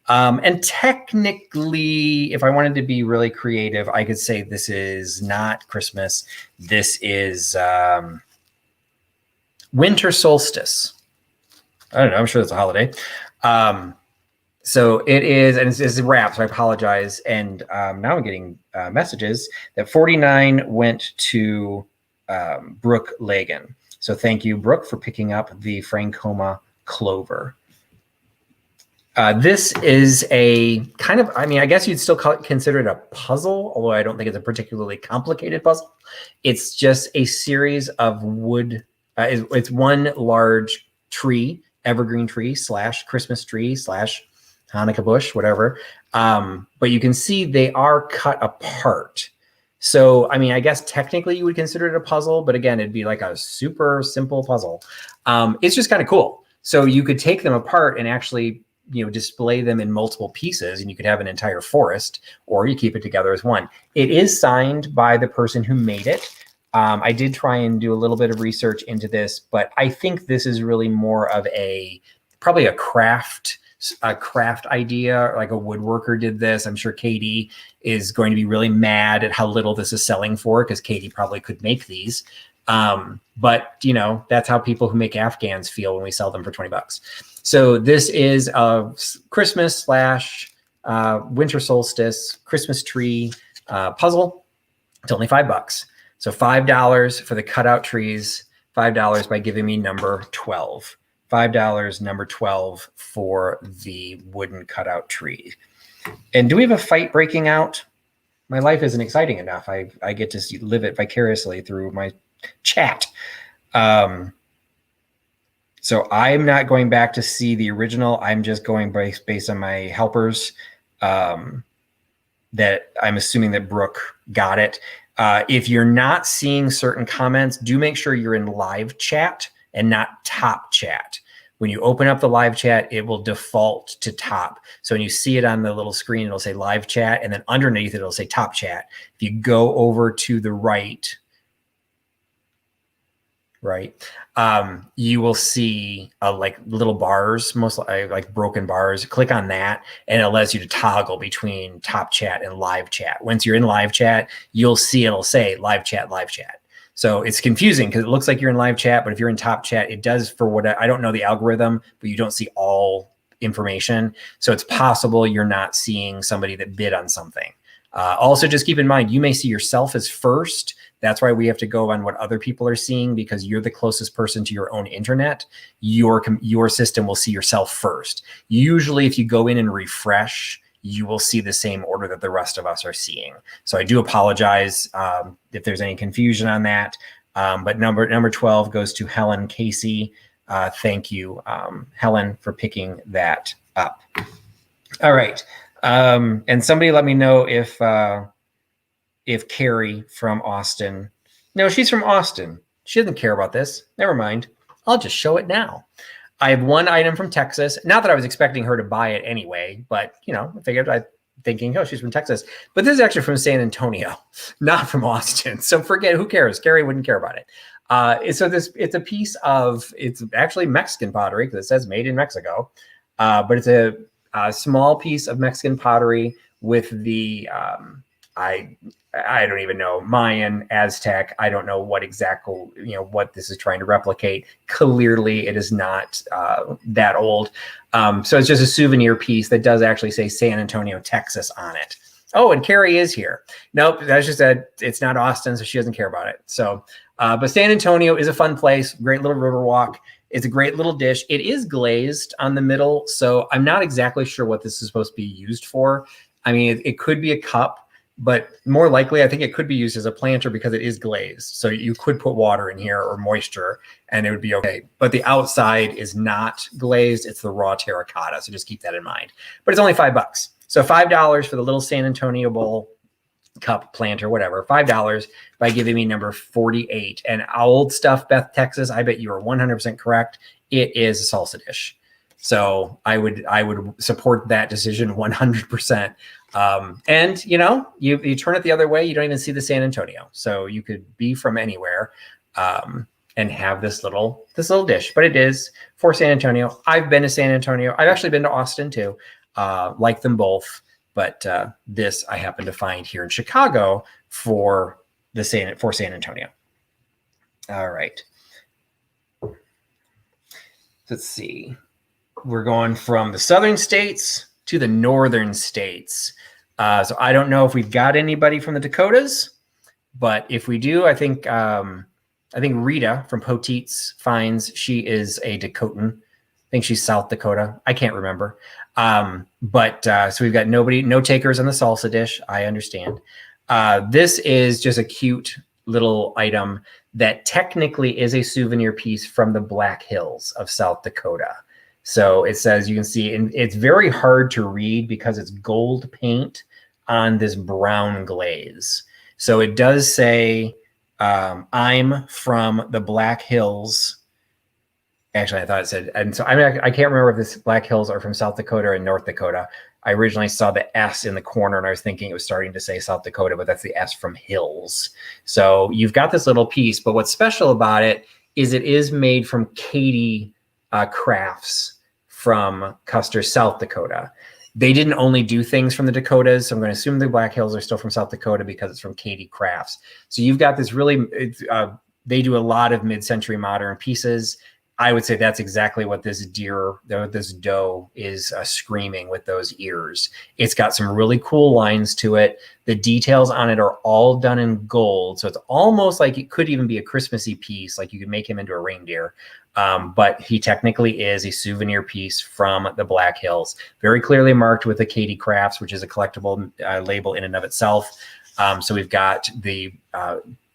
And technically, if I wanted to be really creative, I could say this is not Christmas. This is winter solstice. I don't know. I'm sure it's a holiday. So it is, and it's a wrap, so I apologize. And now I'm getting messages that 49 went to Brooke Lagan. So thank you, Brooke, for picking up the Francoma clover. This is a kind of, I mean, I guess you'd still consider it a puzzle, although I don't think it's a particularly complicated puzzle. It's just a series of wood. It's one large tree, evergreen tree / Christmas tree / Hanukkah bush, whatever. But you can see they are cut apart. So, I mean, I guess technically you would consider it a puzzle, but again, it'd be like a super simple puzzle. It's just kind of cool. So you could take them apart and actually, display them in multiple pieces, and you could have an entire forest, or you keep it together as one. It is signed by the person who made it. I did try and do a little bit of research into this, but I think this is really more of probably a craft idea, like a woodworker did this. I'm sure Katie is going to be really mad at how little this is selling for, because Katie probably could make these. But that's how people who make Afghans feel when we sell them for $20. So this is a Christmas / winter solstice Christmas tree puzzle. It's only $5. So $5 for the cutout trees, $5 by giving me number 12. $5, number 12 for the wooden cutout tree. And do we have a fight breaking out? My life isn't exciting enough. I get to live it vicariously through my chat. So I'm not going back to see the original. I'm just going based on my helpers, that I'm assuming that Brooke got it. If you're not seeing certain comments, do make sure you're in live chat and not top chat. When you open up the live chat, it will default to top. So when you see it on the little screen, it'll say live chat, and then underneath it, it'll say top chat. If you go over to the right, you will see like little bars, mostly like broken bars. Click on that, and it allows you to toggle between top chat and live chat. Once you're in live chat, you'll see it'll say live chat, live chat. So it's confusing because it looks like you're in live chat, but if you're in top chat, it does for what I don't know the algorithm, but you don't see all information. So it's possible you're not seeing somebody that bid on something. Also, just keep in mind, you may see yourself as first. That's why we have to go on what other people are seeing, because you're the closest person to your own internet. Your system will see yourself first. Usually, if you go in and refresh, you will see the same order that the rest of us are seeing. So I do apologize if there's any confusion on that. But number 12 goes to Helen Casey. Thank you, Helen, for picking that up. All right. And somebody let me know if Carrie from Austin. No, she's from Austin. She doesn't care about this. Never mind. I'll just show it now. I have one item from Texas. Not that I was expecting her to buy it anyway, but I figured thinking, oh, she's from Texas. But this is actually from San Antonio, not from Austin. So forget, who cares? Carrie wouldn't care about it. So it's a piece of, it's actually Mexican pottery because it says made in Mexico. But it's a small piece of Mexican pottery with the, I don't even know, Mayan, Aztec. I don't know what exactly, what this is trying to replicate. Clearly, it is not that old. So it's just a souvenir piece that does actually say San Antonio, Texas on it. Oh, and Carrie is here. Nope, that's just that it's not Austin, so she doesn't care about it. So, but San Antonio is a fun place. Great little river walk. It's a great little dish. It is glazed on the middle, so I'm not exactly sure what this is supposed to be used for. I mean, it could be a cup, but more likely, I think it could be used as a planter because it is glazed. So you could put water in here or moisture and it would be okay. But the outside is not glazed. It's the raw terracotta. So just keep that in mind. But it's only $5. So $5 for the little San Antonio bowl, cup, planter, whatever. $5 by giving me number 48. And old stuff, Beth, Texas, I bet you are 100% correct. It is a salsa dish. So I would support that decision 100%. And you turn it the other way, you don't even see the San Antonio. So you could be from anywhere and have this little dish, but it is for San Antonio. I've been to San Antonio. I've actually been to Austin too. Like them both, but this I happen to find here in Chicago for San Antonio. All right. Let's see. We're going from the southern states to the northern states. So I don't know if we've got anybody from the Dakotas, but if we do, I think Rita from Poteets finds she is a Dakotan. I think she's South Dakota. I can't remember. So we've got no takers on the salsa dish. I understand. This is just a cute little item that technically is a souvenir piece from the Black Hills of South Dakota. So it says, you can see, and it's very hard to read because it's gold paint on this brown glaze. So it does say, I'm from the Black Hills. Actually, I thought it said, and so I can't remember if this Black Hills are from South Dakota or North Dakota. I originally saw the S in the corner and I was thinking it was starting to say South Dakota, but that's the S from Hills. So you've got this little piece, but what's special about it is made from Katie crafts from Custer, South Dakota. They didn't only do things from the Dakotas, so I'm going to assume the Black Hills are still from South Dakota because it's from Katie Crafts. So you've got this really, they do a lot of mid-century modern pieces. I would say that's exactly what this doe is screaming with those ears. It's got some really cool lines to it. The details on it are all done in gold. So it's almost like it could even be a Christmassy piece, like you could make him into a reindeer. But he technically is a souvenir piece from the Black Hills, very clearly marked with the Katie Crafts, which is a collectible label in and of itself. So we've got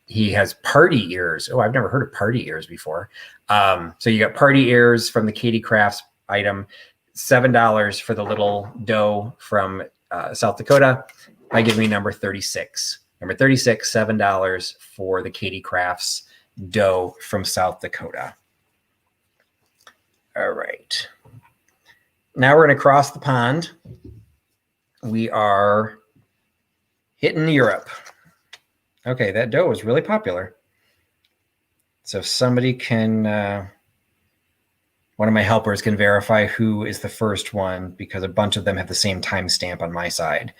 he has party ears. Oh, I've never heard of party ears before. So you got party ears from the Katie Crafts item, $7 for the little doe from South Dakota. That gives me number 36. Number 36, $7 for the Katie Crafts doe from South Dakota. All right. Now we're going to cross the pond. We are hitting Europe. Okay, that doe was really popular. So if somebody can, one of my helpers can verify who is the first one, because a bunch of them have the same timestamp on my side.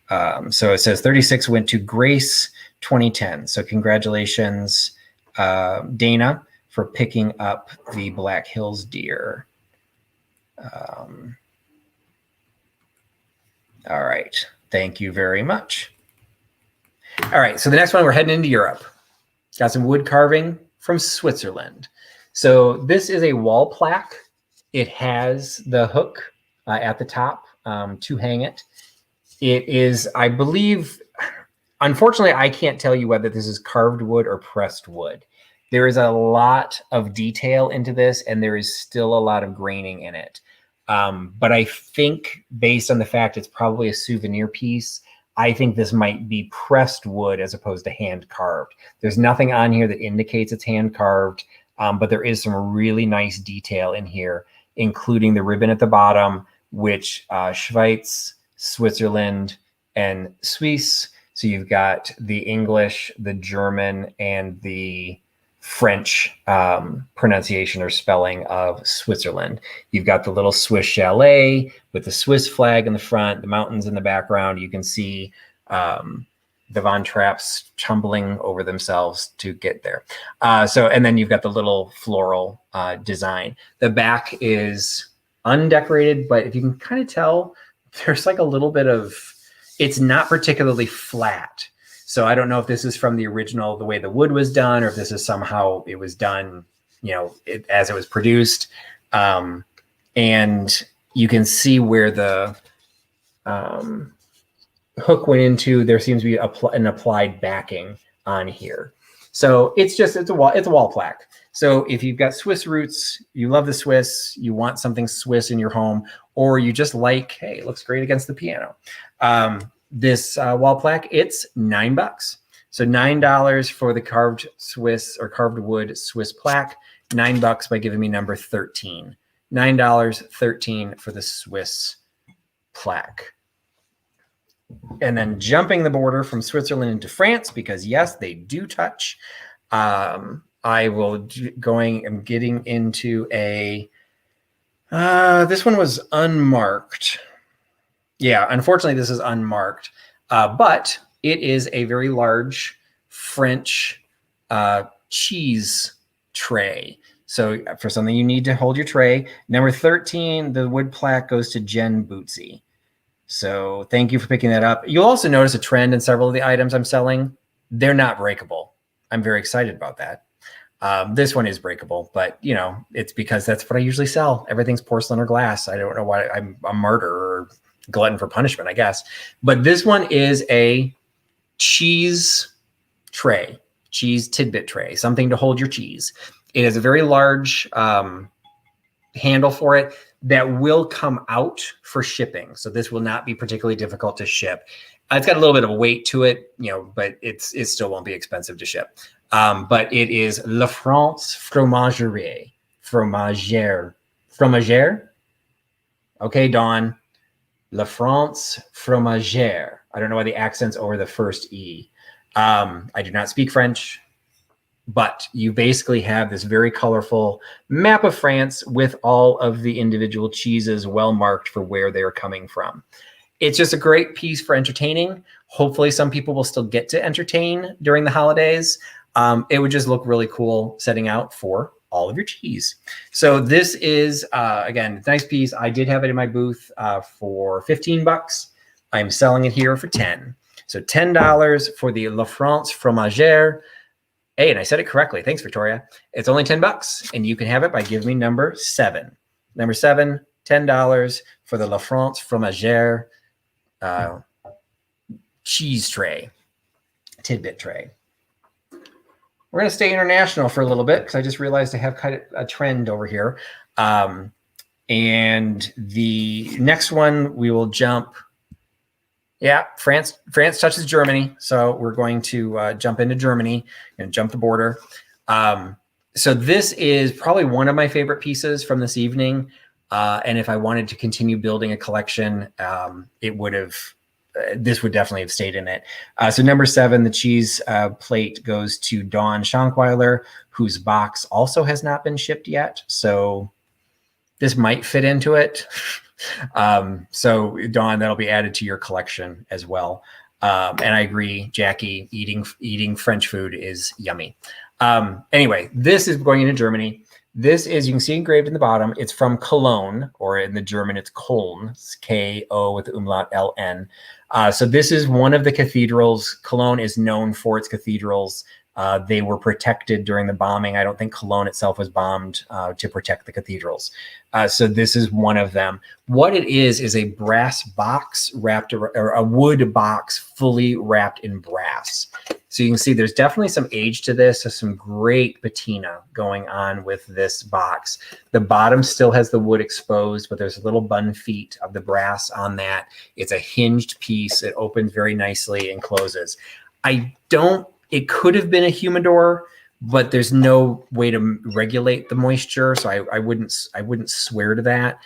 So it says 36 went to Grace 2010. So congratulations, Dana, for picking up the Black Hills deer. All right, thank you very much. All right, so the next one, we're heading into Europe. Got some wood carving from Switzerland. So this is a wall plaque. It has the hook at the top to hang it. It is, I believe, unfortunately, I can't tell you whether this is carved wood or pressed wood. There is a lot of detail into this, and there is still a lot of graining in it. But I think, based on the fact it's probably a souvenir piece, I think this might be pressed wood as opposed to hand carved. There's nothing on here that indicates it's hand carved, but there is some really nice detail in here, including the ribbon at the bottom, which Schweiz, Switzerland, and Suisse. So you've got the English, the German, and the French pronunciation or spelling of Switzerland. You've got the little Swiss chalet with the Swiss flag in the front, the mountains in the background. You can see the Von Trapps tumbling over themselves to get there. And then you've got the little floral design. The back is undecorated, but if you can kind of tell, there's like a little bit of, it's not particularly flat. So I don't know if this is from the original, the way the wood was done, or if this is somehow it was done, as it was produced. And you can see where the hook went into. There seems to be an applied backing on here. So it's a wall plaque. So if you've got Swiss roots, you love the Swiss, you want something Swiss in your home, or you just like, hey, it looks great against the piano. This wall plaque, it's $9. So $9 for the carved Swiss or carved wood Swiss plaque, $9 by giving me number 13. $9.13 for the Swiss plaque. And then jumping the border from Switzerland into France, because yes, they do touch. I will I'm getting into a, this one was unmarked. Yeah, unfortunately this is unmarked, but it is a very large French cheese tray. So for something you need to hold your tray. Number 13, the wood plaque goes to Jen Bootsy. So thank you for picking that up. You'll also notice a trend in several of the items I'm selling. They're not breakable. I'm very excited about that. This one is breakable, but you know, it's because that's what I usually sell. Everything's porcelain or glass. I don't know why. I'm a martyr or glutton for punishment, I guess. But this one is a cheese tray, cheese tidbit tray, something to hold your cheese. It has a very large handle for it that will come out for shipping. So this will not be particularly difficult to ship. It's got a little bit of a weight to it, you know, but it still won't be expensive to ship. But it is La France Fromagerie. Fromagère? Okay, Dawn. La France Fromagère. I don't know why the accent's over the first E. I do not speak French, but you basically have this very colorful map of France with all of the individual cheeses well marked for where they're coming from. It's just a great piece for entertaining. Hopefully some people will still get to entertain during the holidays. It would just look really cool setting out for all of your cheese. So this is, again, nice piece. I did have it in my booth for $15. I'm selling it here for 10. So $10 for the La France Fromagère. Hey, and I said it correctly. Thanks, Victoria. It's only $10, and you can have it by giving me number 7. Number 7, $10 for the La France Fromagère cheese tray, tidbit tray. We're going to stay international for a little bit because I just realized I have kind of a trend over here. And the next one we will jump. Yeah, France touches Germany. So we're going to jump into Germany and jump the border. So this is probably one of my favorite pieces from this evening. And if I wanted to continue building a collection, this would definitely have stayed in it. So number 7, the cheese plate goes to Dawn Schankweiler, whose box also has not been shipped yet. So this might fit into it. So Dawn, that'll be added to your collection as well. And I agree, Jackie, eating French food is yummy. Anyway, this is going into Germany. This is, you can see engraved in the bottom, it's from Cologne, or in the German, it's Köln, it's K-O with the umlaut L-N. So this is one of the cathedrals. Cologne is known for its cathedrals. They were protected during the bombing. I don't think Cologne itself was bombed to protect the cathedrals. So this is one of them. What it is a brass box wrapped, or a wood box fully wrapped in brass. So you can see there's definitely some age to this. There's some great patina going on with this box. The bottom still has the wood exposed, but there's little bun feet of the brass on that. It's a hinged piece. It opens very nicely and closes. It could have been a humidor, but there's no way to regulate the moisture. So I wouldn't swear to that.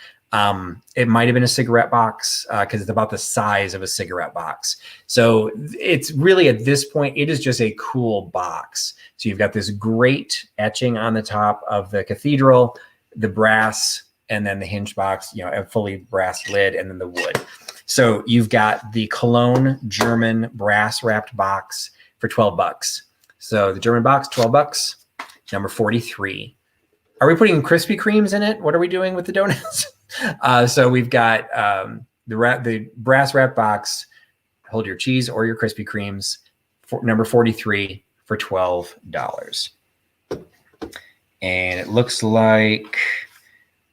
It might have been a cigarette box because it's about the size of a cigarette box. So it's really, at this point, it is just a cool box. So you've got this great etching on the top of the cathedral, the brass, and then the hinge box, a fully brass lid, and then the wood. So you've got the Cologne German brass wrapped box for $12. So the German box, $12. Number 43. Are we putting Krispy Kremes in it? What are we doing with the donuts? So we've got the brass wrap box, hold your cheese or your Krispy Kremes, number 43 for $12. And it looks like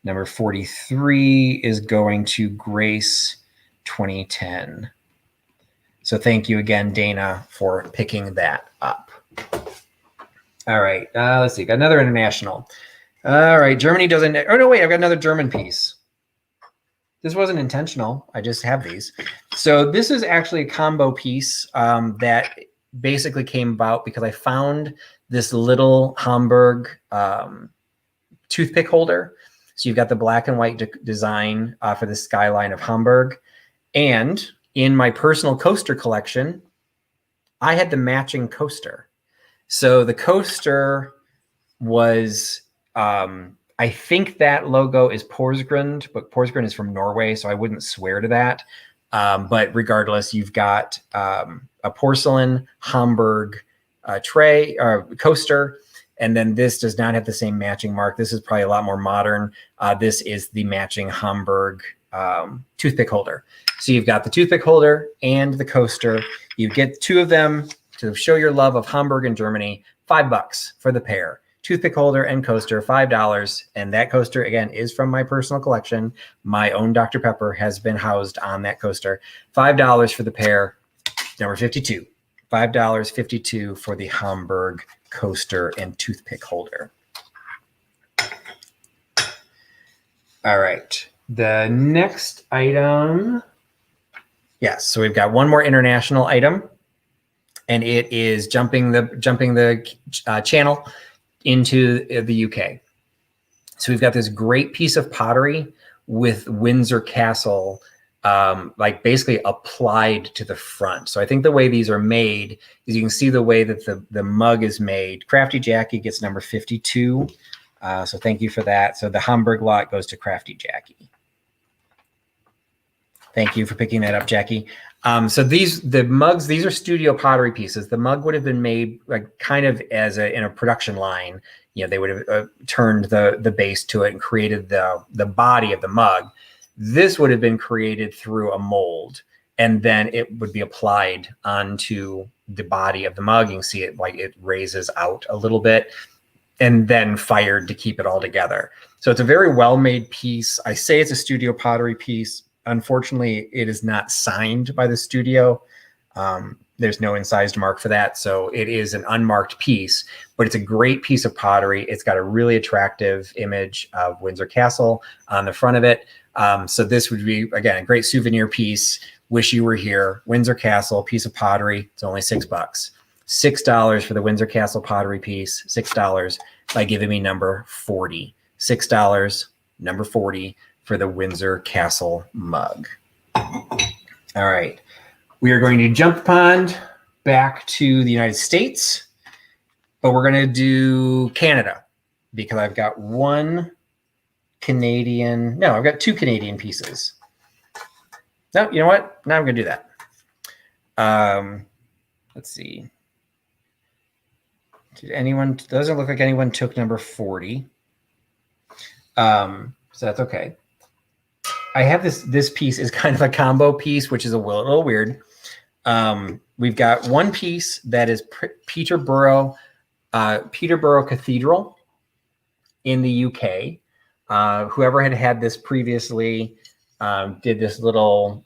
number 43 is going to Grace 2010. So thank you again, Dana, for picking that up. All right, let's see, got another international. All right, Germany doesn't, oh no, wait, I've got another German piece. This wasn't intentional, I just have these. So this is actually a combo piece that basically came about because I found this little Hamburg toothpick holder. So you've got the black and white design for the skyline of Hamburg. And in my personal coaster collection, I had the matching coaster. So the coaster was, I think that logo is Porsgrund, but Porsgrund is from Norway, so I wouldn't swear to that. But regardless, you've got a porcelain Hamburg tray coaster, and then this does not have the same matching mark. This is probably a lot more modern. This is the matching Hamburg toothpick holder. So you've got the toothpick holder and the coaster. You get two of them to show your love of Hamburg in Germany. $5 for the pair. Toothpick holder and coaster, $5. And that coaster, again, is from my personal collection. My own Dr. Pepper has been housed on that coaster. $5 for the pair. Number 52. $5.52 for the Hamburg coaster and toothpick holder. All right. The next item. Yes, so we've got one more international item, and it is jumping the channel into the UK. So we've got this great piece of pottery with Windsor Castle, like basically applied to the front. So I think the way these are made is you can see the way that the mug is made. Crafty Jackie gets number 52. So thank you for that. So the Hamburg lot goes to Crafty Jackie. Thank you for picking that up, Jackie. So the mugs, these are studio pottery pieces. The mug would have been made like kind of as in a production line. You know, they would have turned the base to it and created the body of the mug. This would have been created through a mold, and then it would be applied onto the body of the mug. You can see it like it raises out a little bit, and then fired to keep it all together. So it's a very well-made piece. I say it's a studio pottery piece. Unfortunately, it is not signed by the studio. There's no incised mark for that. So it is an unmarked piece, but it's a great piece of pottery. It's got a really attractive image of Windsor Castle on the front of it. So this would be, again, a great souvenir piece. Wish you were here. Windsor Castle, piece of pottery. It's only $6. $6 for the Windsor Castle pottery piece. $6 by giving me number 40. $6, number 40. For the Windsor Castle mug. All right. We are going to jump pond back to the United States, but we're going to do Canada because I've got I've got 2 Canadian pieces. No, you know what? Now I'm going to do that. Let's see. Doesn't look like anyone took number 40. So that's okay. I have this piece is kind of a combo piece, which is a little weird. We've got one piece that is Peterborough Cathedral in the UK. Whoever had this previously did this little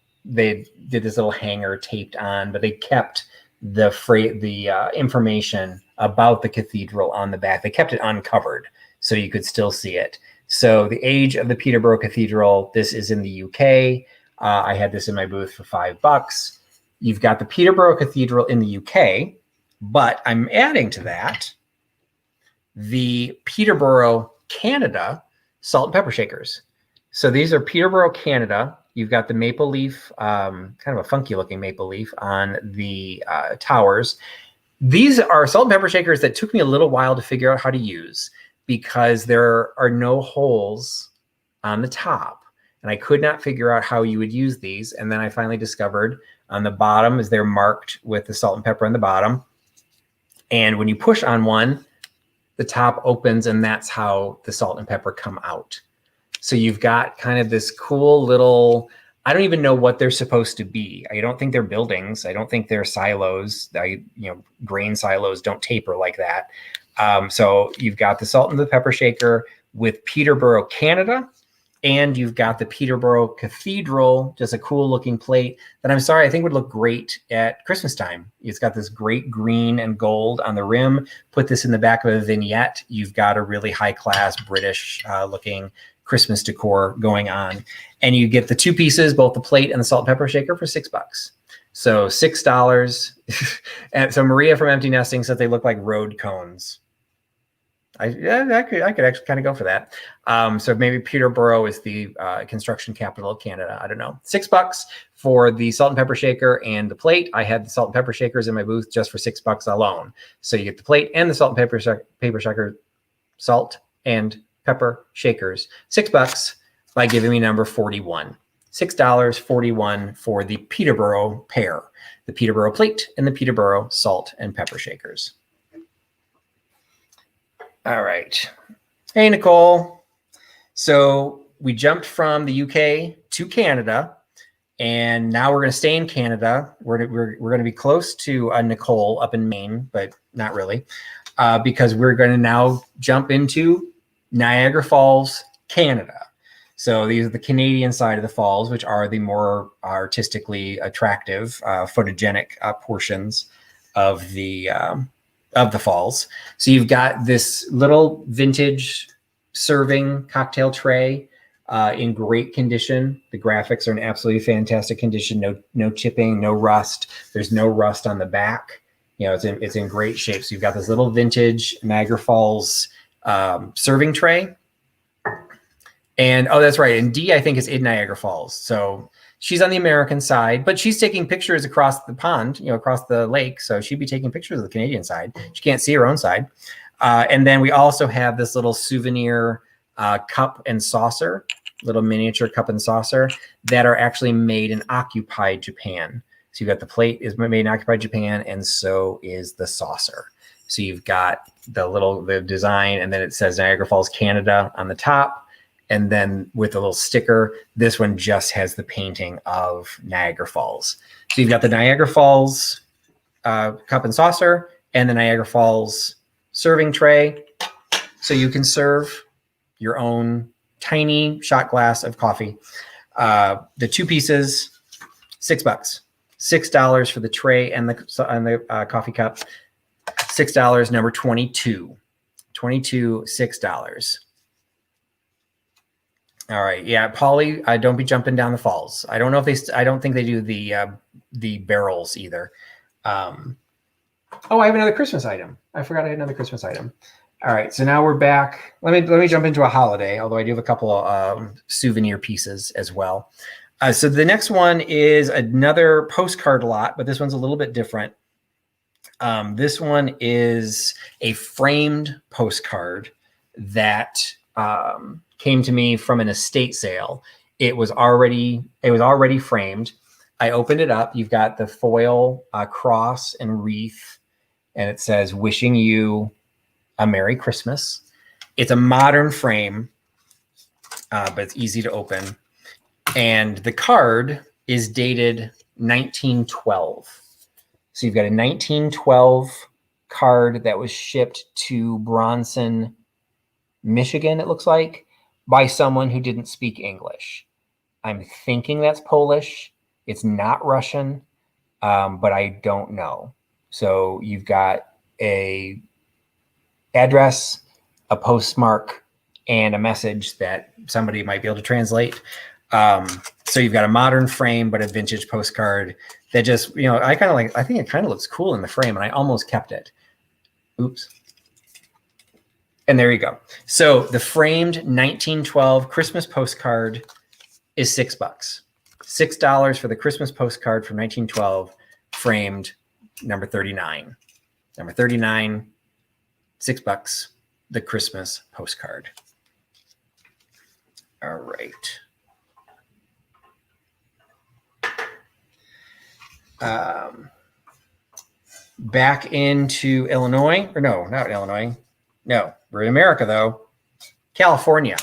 hanger taped on, but they kept the information about the cathedral on the back. They kept it uncovered so you could still see it. So the age of the Peterborough Cathedral, this is in the UK. I had this in my booth for $5. You've got the Peterborough Cathedral in the UK, but I'm adding to that the Peterborough, Canada salt and pepper shakers. So these are Peterborough, Canada. You've got the maple leaf, kind of a funky looking maple leaf on the towers. These are salt and pepper shakers that took me a little while to figure out how to use, because there are no holes on the top. And I could not figure out how you would use these. And then I finally discovered on the bottom is they're marked with the salt and pepper on the bottom. And when you push on one, the top opens, and that's how the salt and pepper come out. So you've got kind of this cool little, I don't even know what they're supposed to be. I don't think they're buildings. I don't think they're silos. Grain silos don't taper like that. So you've got the salt and the pepper shaker with Peterborough, Canada, and you've got the Peterborough Cathedral, just a cool looking plate that I think would look great at Christmas time. It's got this great green and gold on the rim. Put this in the back of a vignette. You've got a really high class British looking Christmas decor going on. And you get the 2 pieces, both the plate and the salt and pepper shaker, for $6. So $6. And so Maria from Empty Nesting said they look like road cones. I could actually kind of go for that. So maybe Peterborough is the construction capital of Canada. I don't know. $6 for the salt and pepper shaker and the plate. I had the salt and pepper shakers in my booth just for $6 alone. So you get the plate and the salt and pepper shaker, salt and pepper shakers, $6 by giving me number 41. $6.41 for the Peterborough pair, the Peterborough plate and the Peterborough salt and pepper shakers. All right. Hey, Nicole. So we jumped from the UK to Canada, and now we're going to stay in Canada. We're going to be close to Nicole up in Maine, but not really, because we're going to now jump into Niagara Falls, Canada. So these are the Canadian side of the falls, which are the more artistically attractive, photogenic portions of the falls. So you've got this little vintage serving cocktail tray in great condition. The graphics are in absolutely fantastic condition. No chipping, no rust. There's no rust on the back. You know, it's in great shape. So you've got this little vintage Niagara Falls serving tray. And oh, that's right. And Dee, I think, is in Niagara Falls. So she's on the American side, but she's taking pictures across the pond, you know, across the lake. So she'd be taking pictures of the Canadian side. She can't see her own side. And then we also have this little souvenir cup and saucer, little miniature cup and saucer that are actually made in occupied Japan. So you've got the plate is made in occupied Japan, and so is the saucer. So you've got the design, and then it says Niagara Falls, Canada on the top. And then with a little sticker, this one just has the painting of Niagara Falls. So you've got the Niagara Falls cup and saucer and the Niagara Falls serving tray. So you can serve your own tiny shot glass of coffee. The two pieces, $6. $6 for the tray and the coffee cup. $6, number 22. 22, $6. All right, yeah, Polly, don't be jumping down the falls. I don't know if I don't think they do the barrels either. Oh, I have another Christmas item. I forgot I had another Christmas item. All right, so now we're back. Let me jump into a holiday, although I do have a couple of souvenir pieces as well. So the next one is another postcard lot, but this one's a little bit different. This one is a framed postcard that came to me from an estate sale. It was already framed. I opened it up. You've got the foil cross and wreath, and it says "Wishing you a Merry Christmas." It's a modern frame, but it's easy to open. And the card is dated 1912. So you've got a 1912 card that was shipped to Bronson, Michigan, it looks like, by someone who didn't speak English. I'm thinking that's Polish. It's not Russian, but I don't know. So you've got a address, a postmark, and a message that somebody might be able to translate. So you've got a modern frame, but a vintage postcard that just, you know, I think it kind of looks cool in the frame, and I almost kept it. Oops. And there you go. So the framed 1912 Christmas postcard is $6. $6 for the Christmas postcard from 1912, framed, number 39. Number 39, $6, the Christmas postcard. All right. Back into Illinois, or no, not Illinois. No, we're in America though. California,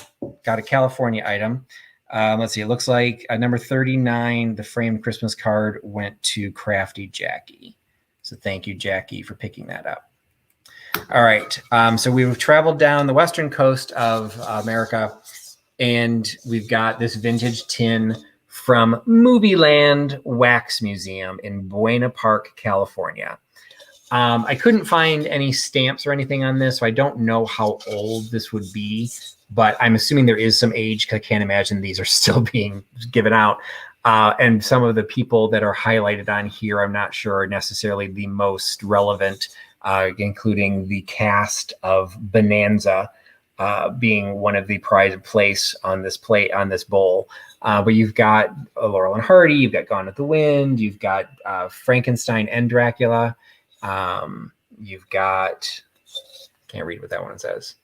got a California item. Let's see, it looks like number 39, the framed Christmas card went to Crafty Jackie. So thank you, Jackie, for picking that up. All right, so we've traveled down the western coast of America, and we've got this vintage tin from Movieland Wax Museum in Buena Park, California. I couldn't find any stamps or anything on this, so I don't know how old this would be, but I'm assuming there is some age because I can't imagine these are still being given out. And some of the people that are highlighted on here, I'm not sure are necessarily the most relevant including the cast of Bonanza being one of the prized place on this bowl. But you've got Laurel and Hardy, you've got Gone with the Wind, you've got Frankenstein and Dracula, you've got, can't read what that one says,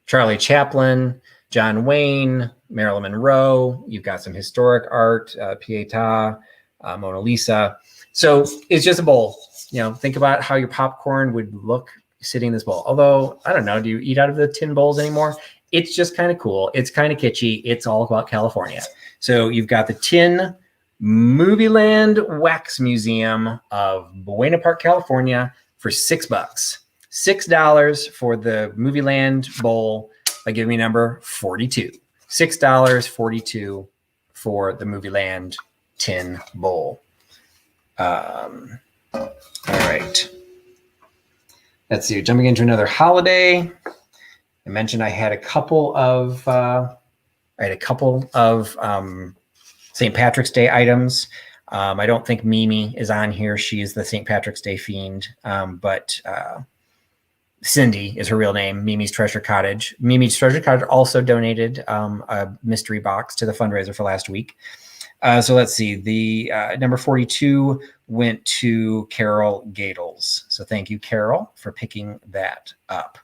Charlie Chaplin, John Wayne, Marilyn Monroe. You've got some historic art, Pietà, Mona Lisa. So it's just a bowl. Think about how your popcorn would look sitting in this bowl. Although, I don't know, do you eat out of the tin bowls anymore? It's just kind of cool. It's kind of kitschy. It's all about California. So you've got the Tin Movieland Wax Museum of Buena Park, California for $6. $6 for the Movieland bowl by giving me number 42. $6.42 for the Movieland tin bowl. All right. Let's see. Jumping into another holiday. I mentioned I had a couple of St. Patrick's Day items. I don't think Mimi is on here. She is the St. Patrick's Day fiend, but Cindy is her real name. Mimi's Treasure Cottage. Mimi's Treasure Cottage also donated a mystery box to the fundraiser for last week. So let's see. The number 42 went to Carol Gadels. So thank you, Carol, for picking that up.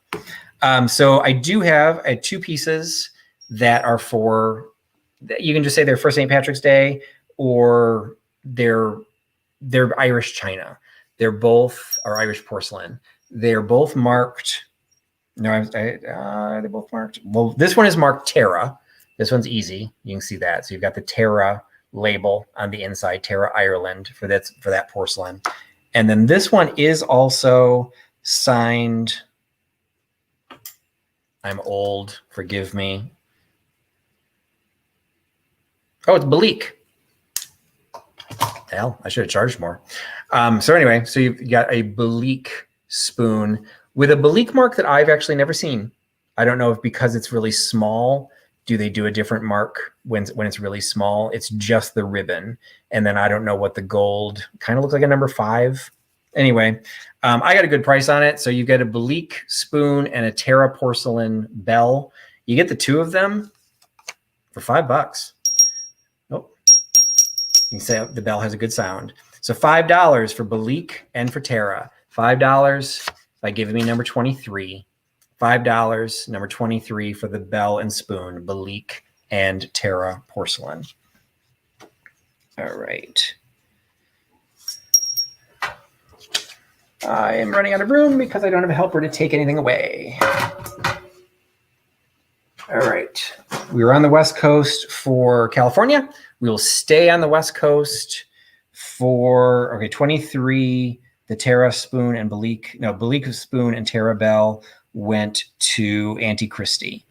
So I do have two pieces that are for, you can just say they're for St. Patrick's Day, or they're Irish china. They're both, or Irish porcelain. They're both marked. No, are they both marked? Well, this one is marked Tara. This one's easy. You can see that. So you've got the Tara label on the inside, Tara Ireland for that porcelain. And then this one is also signed. I'm old, forgive me. Oh, it's Belique. Hell, I should have charged more. So anyway, so you've got a Belique spoon with a Belique mark that I've actually never seen. I don't know if because it's really small, do they do a different mark when it's really small? It's just the ribbon. And then I don't know what the gold kind of looks like a number 5. Anyway, I got a good price on it. So you get a Belique spoon and a Tara porcelain bell. You get the two of them for $5. Nope. You can say the bell has a good sound. So $5 for Belique and for Tara. $5 by giving me number 23. $5, number 23 for the bell and spoon, Belique and Tara porcelain. All right. I am running out of room because I don't have a helper to take anything away. All right. We were on the West Coast for California. We will stay on the West Coast for, 23, the Tara spoon and Belique spoon and Tara bell went to Auntie Christie.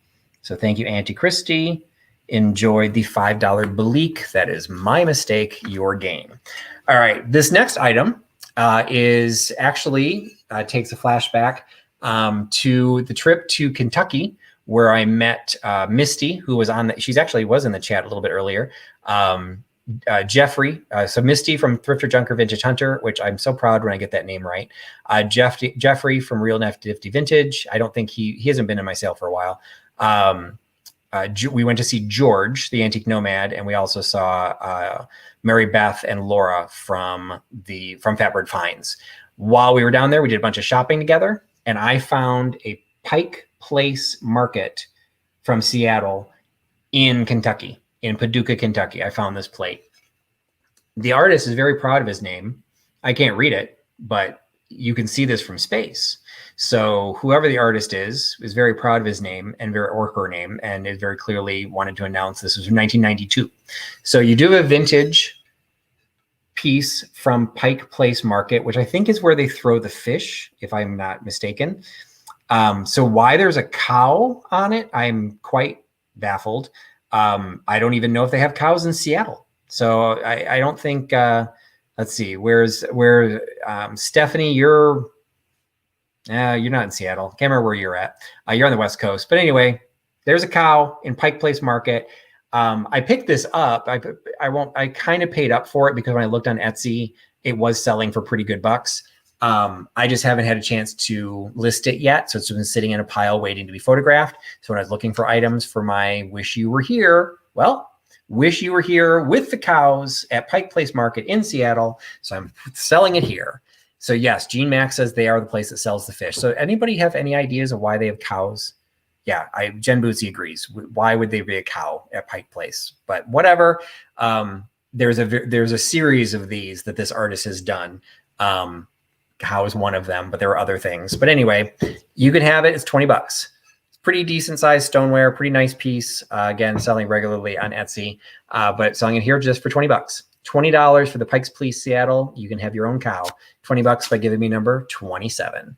So thank you, Auntie Christie. Enjoy the $5 Belique. That is my mistake, your game. All right. This next item is actually takes a flashback to the trip to Kentucky, where I met Misty, who was she actually was in the chat a little bit earlier. Jeffrey, so Misty from Thrifter Junker Vintage Hunter, which I'm so proud when I get that name right. Jeffrey from Real Nifty Vintage. I don't think he hasn't been in my sale for a while. We went to see George, the Antique Nomad, and we also saw Mary Beth and Laura from Fatbird Finds. While we were down there, we did a bunch of shopping together, and I found a Pike Place Market from Seattle in Kentucky. In Paducah, Kentucky, I found this plate. The artist is very proud of his name. I can't read it, but you can see this from space. So whoever the artist is very proud of his name or her name, and it very clearly wanted to announce this was from 1992. So you do a vintage piece from Pike Place Market, which I think is where they throw the fish, if I'm not mistaken. So why there's a cow on it, I'm quite baffled. I don't even know if they have cows in Seattle. So I don't think, let's see, where Stephanie, you're not in Seattle. Can't remember where you're at. You're on the West Coast. But anyway, there's a cow in Pike Place Market. I picked this up. I kind of paid up for it because when I looked on Etsy, it was selling for pretty good bucks. I just haven't had a chance to list it yet. So it's been sitting in a pile waiting to be photographed. So when I was looking for items for my Wish You Were Here, well, Wish You Were Here with the cows at Pike Place Market in Seattle. So I'm selling it here. So yes, Gene Mack says they are the place that sells the fish. So anybody have any ideas of why they have cows? Yeah, Jen Bootsy agrees. Why would they be a cow at Pike Place? But whatever. There's a series of these that this artist has done. Cow is one of them, but there are other things. But anyway, you can have it. It's $20. It's pretty decent sized stoneware, pretty nice piece. Again, selling regularly on Etsy, but selling it here just for $20. $20 for the Pikes Place Seattle. You can have your own cow. $20 by giving me number 27.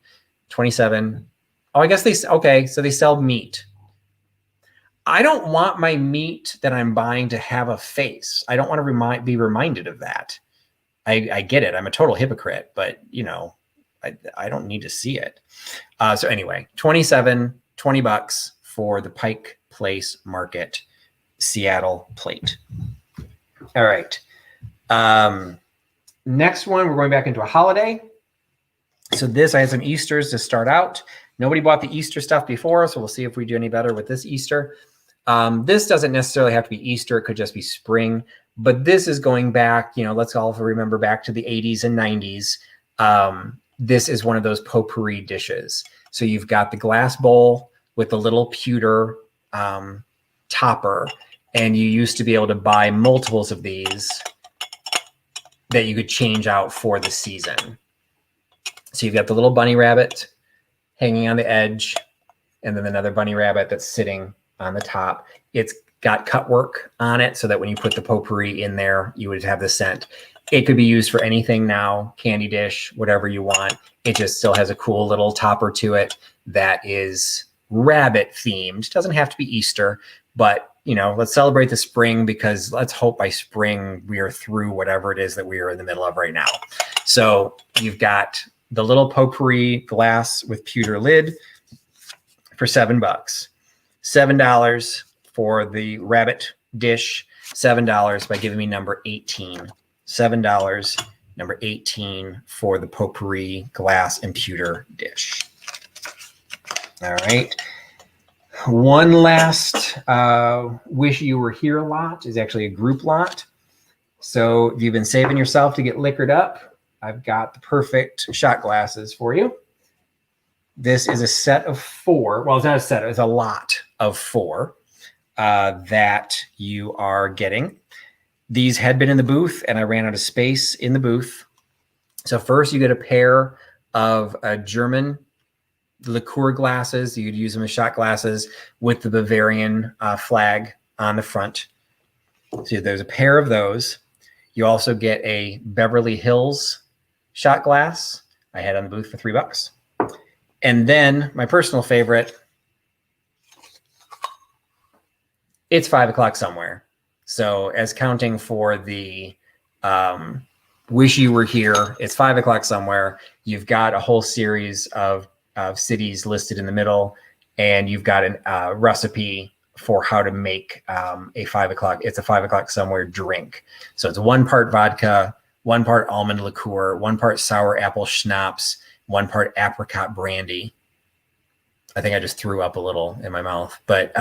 27. Oh, I guess okay. So they sell meat. I don't want my meat that I'm buying to have a face. I don't want to be reminded of that. I get it. I'm a total hypocrite, but you know, I don't need to see it. So anyway, $20 for the Pike Place Market Seattle plate. All right. Next one, we're going back into a holiday. So this, I had some Easters to start out. Nobody bought the Easter stuff before, so we'll see if we do any better with this Easter. This doesn't necessarily have to be Easter. It could just be spring. But this is going back, you know, let's all remember back to the 80s and 90s. This is one of those potpourri dishes. So you've got the glass bowl with the little pewter topper. And you used to be able to buy multiples of these that you could change out for the season. So you've got the little bunny rabbit hanging on the edge, and then another bunny rabbit that's sitting on the top. It's got cut work on it so that when you put the potpourri in there, you would have the scent. It could be used for anything now, candy dish, whatever you want. It just still has a cool little topper to it that is rabbit themed. It doesn't have to be Easter, but you know, let's celebrate the spring, because let's hope by spring we are through whatever it is that we are in the middle of right now. So you've got the little potpourri glass with pewter lid for $7. $7 for the rabbit dish, $7 by giving me number 18. $7, number 18 for the potpourri glass and pewter dish. All right. One last Wish You Were Here lot is actually a group lot. So if you've been saving yourself to get liquored up, I've got the perfect shot glasses for you. This is a set of 4. Well, it's not a set. It's a lot of 4 that you are getting. These had been in the booth, and I ran out of space in the booth. So first, you get a pair of German liqueur glasses. You'd use them as shot glasses with the Bavarian flag on the front. So there's a pair of those. You also get a Beverly Hills shot glass. I had on the booth for $3. And then my personal favorite, it's 5 o'clock somewhere. So as counting for the Wish You Were Here, it's 5 o'clock somewhere. You've got a whole series of cities listed in the middle, and you've got a recipe for how to make a 5 o'clock. It's a 5 o'clock somewhere drink. So it's 1 part vodka, 1 part almond liqueur, 1 part sour apple schnapps, 1 part apricot brandy. I think I just threw up a little in my mouth, but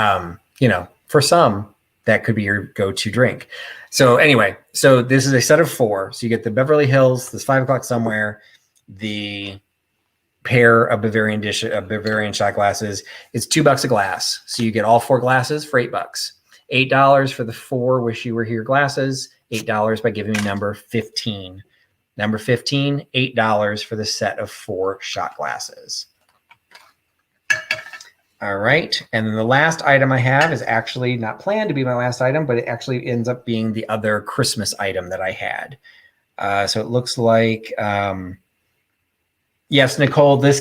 you know, for some, that could be your go-to drink. So anyway, so this is a set of 4. So you get the Beverly Hills, this 5 o'clock somewhere, the pair of Bavarian shot glasses. It's $2 a glass. So you get all 4 glasses for $8. $8 for the 4 Wish You Were Here glasses. $8 by giving me number 15. Number 15, $8 for the set of 4 shot glasses. All right. And then the last item I have is actually not planned to be my last item, but it actually ends up being the other Christmas item that I had. So it looks like, yes, Nicole, this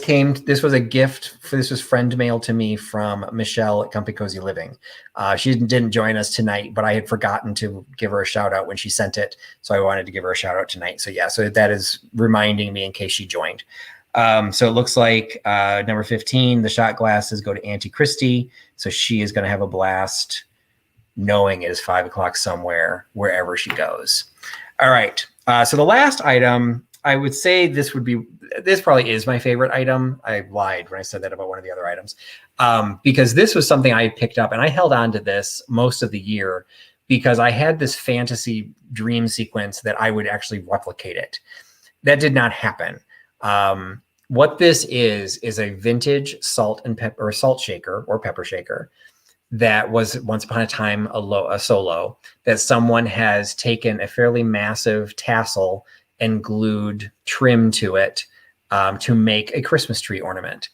was a gift. This was friend mail to me from Michelle at Comfy Cozy Living. She didn't join us tonight, but I had forgotten to give her a shout out when she sent it. So I wanted to give her a shout out tonight. So yeah, so that is reminding me in case she joined. So it looks like number 15, the shot glasses go to Auntie Trusty. So she is going to have a blast knowing it is 5 o'clock somewhere, wherever she goes. All right. So the last item, I would say this would be this probably is my favorite item. I lied when I said that about one of the other items, because this was something I picked up and I held on to this most of the year because I had this fantasy dream sequence that I would actually replicate it. That did not happen. What this is a vintage salt and pepper, or salt shaker or pepper shaker that was once upon a time a solo that someone has taken a fairly massive tassel and glued trim to it to make a Christmas tree ornament.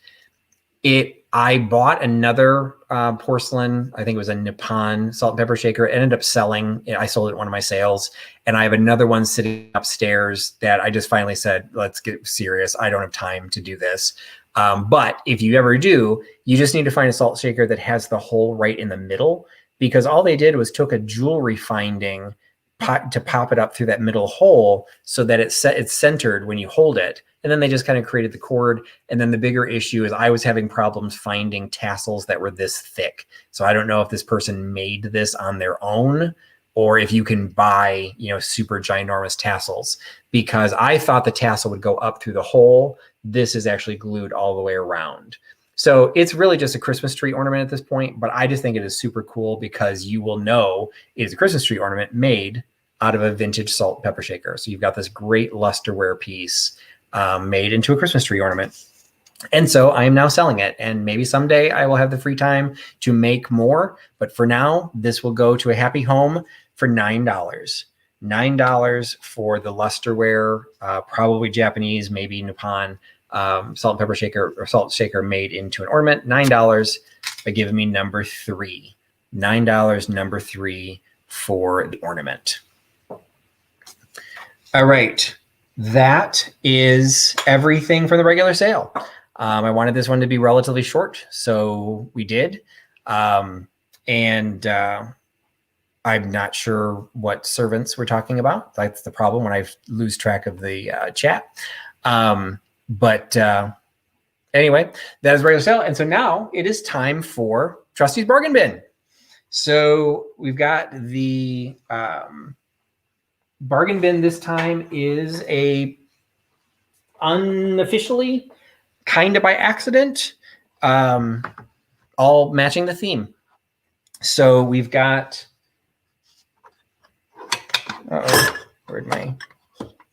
I bought another porcelain, I think it was a Nippon salt and pepper shaker. It ended up selling. I sold it at one of my sales. And I have another one sitting upstairs that I just finally said, let's get serious. I don't have time to do this. But if you ever do, you just need to find a salt shaker that has the hole right in the middle, because all they did was took a jewelry finding to pop it up through that middle hole so that it's centered when you hold it. And then they just kind of created the cord. And then the bigger issue is I was having problems finding tassels that were this thick. So I don't know if this person made this on their own or if you can buy, super ginormous tassels, because I thought the tassel would go up through the hole. This is actually glued all the way around. So it's really just a Christmas tree ornament at this point, but I just think it is super cool because you will know it is a Christmas tree ornament made out of a vintage salt and pepper shaker. So you've got this great lusterware piece made into a Christmas tree ornament. And so I am now selling it, and maybe someday I will have the free time to make more. But for now, this will go to a happy home for $9. $9 for the lusterware, probably Japanese, maybe Nippon salt and pepper shaker or salt shaker made into an ornament. $9 by giving me number 3. $9, number 3 for the ornament. All right. That is everything for the regular sale. I wanted this one to be relatively short, so we did. I'm not sure what servants we're talking about. That's the problem when I lose track of the chat. But anyway, that is regular sale. And so now it is time for Trustee's Bargain Bin. So we've got the bargain bin this time is unofficially, kind of by accident, all matching the theme. So we've got, where'd my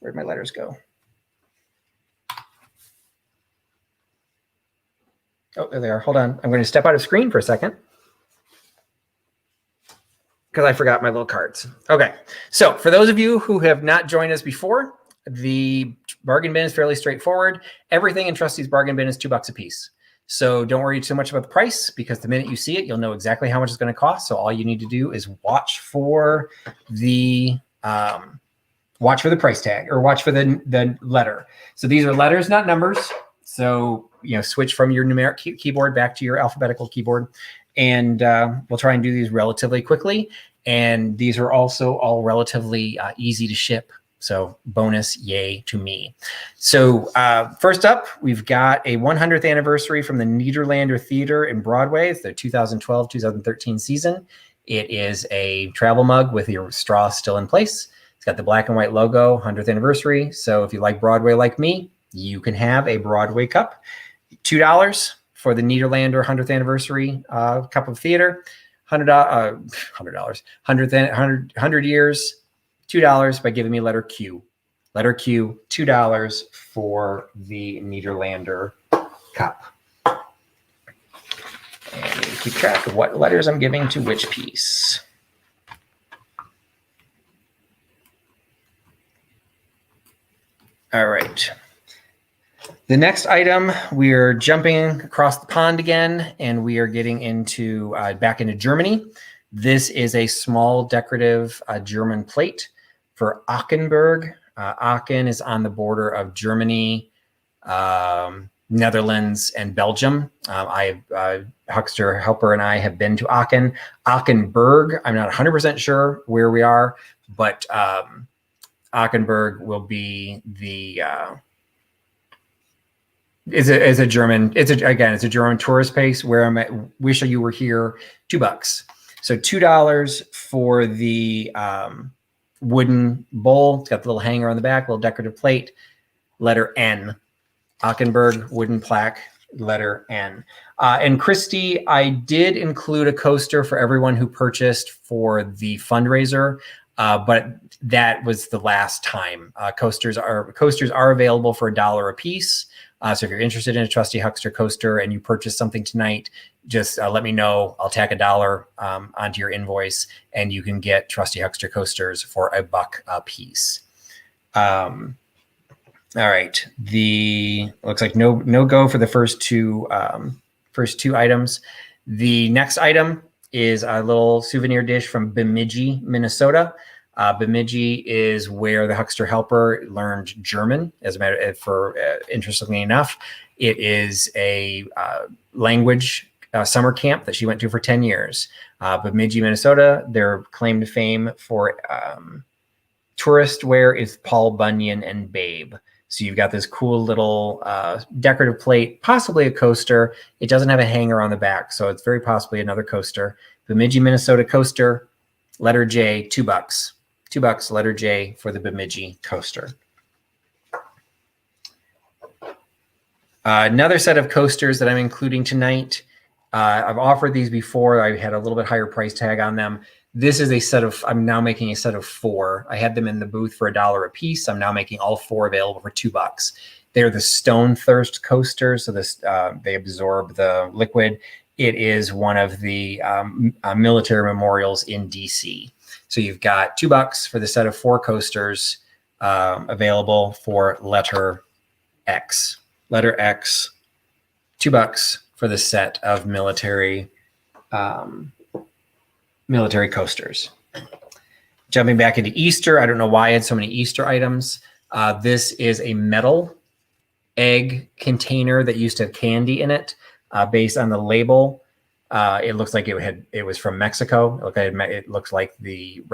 letters go? Oh, there they are. Hold on. I'm going to step out of screen for a second because I forgot my little cards. Okay. So for those of you who have not joined us before, the bargain bin is fairly straightforward. Everything in Trustee's Bargain Bin is $2 a piece. So don't worry too much about the price, because the minute you see it, you'll know exactly how much it's going to cost. So all you need to do is watch for the price tag, or watch for the letter. So these are letters, not numbers. So, switch from your numeric keyboard back to your alphabetical keyboard. And we'll try and do these relatively quickly. And these are also all relatively easy to ship. So bonus, yay to me. So first up, we've got a 100th anniversary from the Nederlander Theater in Broadway. It's their 2012-2013 season. It is a travel mug with your straw still in place. It's got the black and white logo, 100th anniversary. So if you like Broadway like me, you can have a Broadway cup. $2 for the Nederlander 100th anniversary cup of theater. $100, 100 years, $2 by giving me letter Q. Letter Q, $2 for the Nederlander cup. And keep track of what letters I'm giving to which piece. All right. The next item, we're jumping across the pond again, and we are getting into back into Germany. This is a small decorative German plate for Aachen. Aachen is on the border of Germany, Netherlands, and Belgium. Huckster Helper and I have been to Aachen. Aachenburg, I'm not 100% sure where we are, but Aachenburg will be the is a German. It's a German tourist place where I'm at. Wish you were here. $2. So $2 for the wooden bowl. It's got the little hanger on the back, little decorative plate. Letter N. Ockenberg wooden plaque, letter N. And Christy, I did include a coaster for everyone who purchased for the fundraiser, but that was the last time. Coasters are available for $1 a piece. So if you're interested in a Trusty Huckster coaster and you purchase something tonight, just let me know. I'll tack $1 onto your invoice, and you can get Trusty Huckster coasters for $1 a piece. All right. Looks like no go for the first two items. The next item is a little souvenir dish from Bemidji, Minnesota. Bemidji is where the Huckster Helper learned German. As a matter of interestingly enough, it is a language summer camp that she went to for 10 years. Bemidji, Minnesota, their claim to fame for tourist wear is Paul Bunyan and Babe. So you've got this cool little decorative plate, possibly a coaster. It doesn't have a hanger on the back, so it's very possibly another coaster. Bemidji, Minnesota coaster, letter J, $2. $2, letter J for the Bemidji coaster. Another set of coasters that I'm including tonight. I've offered these before. I had a little bit higher price tag on them. This is a set of, I'm now making a set of 4. I had them in the booth for $1 a piece. I'm now making all 4 available for $2. They're the Stone Thirst coasters. So they absorb the liquid. It is one of the military memorials in DC. So you've got $2 for the set of 4 coasters available for letter X. Letter X, $2 for the set of military coasters. Jumping back into Easter, I don't know why I had so many Easter items. This is a metal egg container that used to have candy in it. Based on the label, it looks like it was from Mexico. It looks like it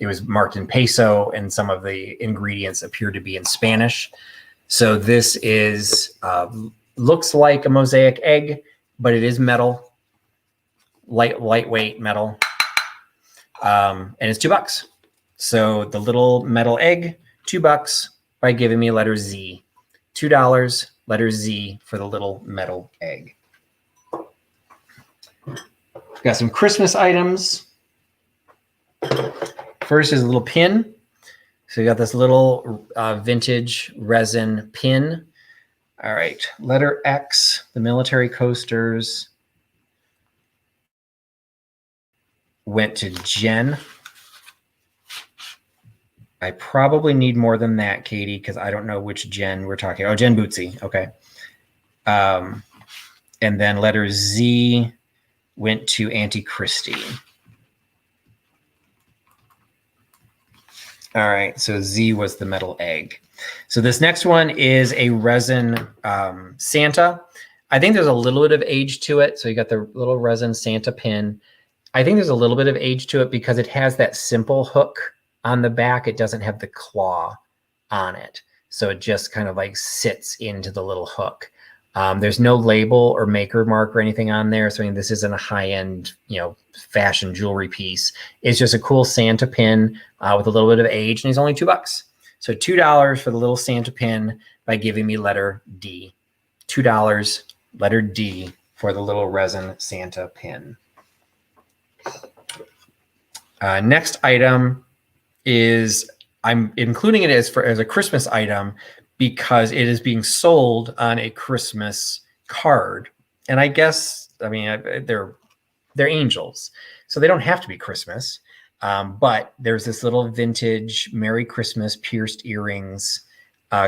was marked in peso, and some of the ingredients appear to be in Spanish. So this is looks like a mosaic egg, but it is metal, lightweight metal, and it's $2. So the little metal egg, $2 by giving me letter Z. $2, letter Z for the little metal egg. Got some Christmas items. First is a little pin. So you got this little vintage resin pin. All right, letter X, the military coasters went to Jen. I probably need more than that, Katie, because I don't know which Jen we're talking. Oh, Jen Bootsy. Okay. And then letter Z went to Auntie Christie. All right, so Z was the metal egg. So this next one is a resin Santa. I think there's a little bit of age to it. So you got the little resin Santa pin. I think there's a little bit of age to it because it has that simple hook on the back. It doesn't have the claw on it. So it just kind of like sits into the little hook. There's no label or maker mark or anything on there. So I mean, this isn't a high-end, fashion jewelry piece. It's just a cool Santa pin with a little bit of age, and it's only $2. So $2 for the little Santa pin by giving me letter D. $2, letter D for the little resin Santa pin. Next item is, I'm including it as a Christmas item because it is being sold on a Christmas card. And I guess, they're angels, so they don't have to be Christmas. But there's this little vintage Merry Christmas pierced earrings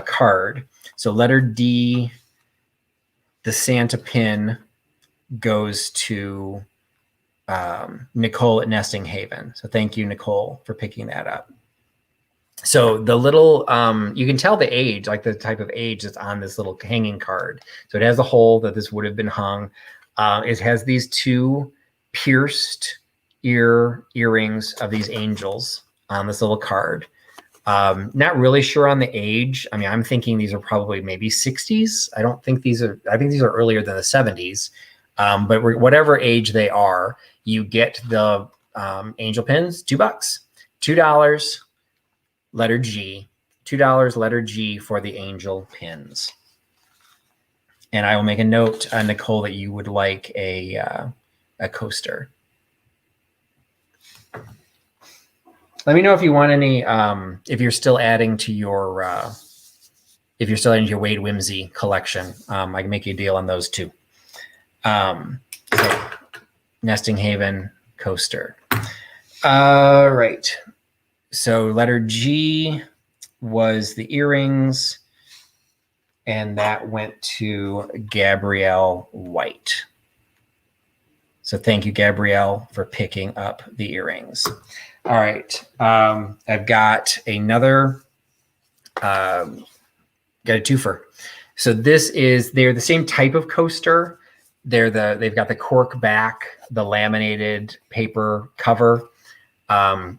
card. So letter D, the Santa pin, goes to Nicole at Nesting Haven. So thank you, Nicole, for picking that up. So the little, you can tell the age, like the type of age that's on this little hanging card. So it has a hole that this would have been hung. It has these 2 pierced earrings of these angels on this little card. Not really sure on the age. I'm thinking these are probably maybe 60s. I think these are earlier than the 70s. But whatever age they are, you get the angel pins, $2. $2, letter G. $2, letter G for the angel pins. And I will make a note, Nicole, that you would like a coaster. Let me know if you want any, if you're still adding to your, Wade Whimsy collection. I can make you a deal on those too. So Nesting Haven coaster. All right. So letter G was the earrings, and that went to Gabrielle White. So thank you, Gabrielle, for picking up the earrings. All right. I've got another, got a twofer. So they're the same type of coaster. They've got the cork back, the laminated paper cover.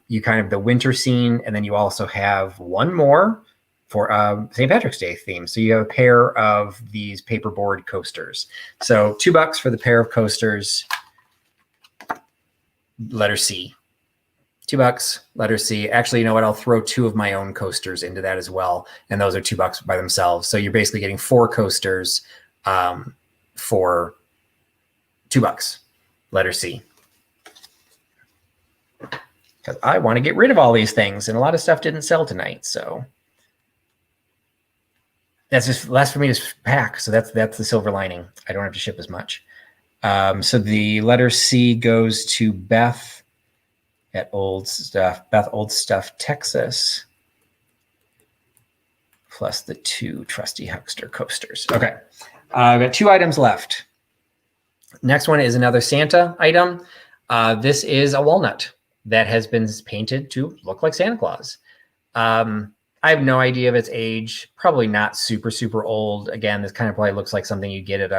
You kind of the winter scene, and then you also have one more for St. Patrick's Day theme. So you have a pair of these paperboard coasters. So $2 for the pair of coasters. Letter C. $2, letter C. Actually, you know what? I'll throw 2 of my own coasters into that as well. And those are $2 by themselves. So you're basically getting 4 coasters for $2. Letter C. Because I want to get rid of all these things, and a lot of stuff didn't sell tonight. So that's just less for me to pack. So that's the silver lining. I don't have to ship as much. So the letter C goes to Beth at Old Stuff, Texas, plus the 2 Trusty Huckster coasters. Okay, I've got 2 items left. Next one is another Santa item. This is a walnut that has been painted to look like Santa Claus. I have no idea of its age. Probably not super, super old. Again, this kind of probably looks like something you get at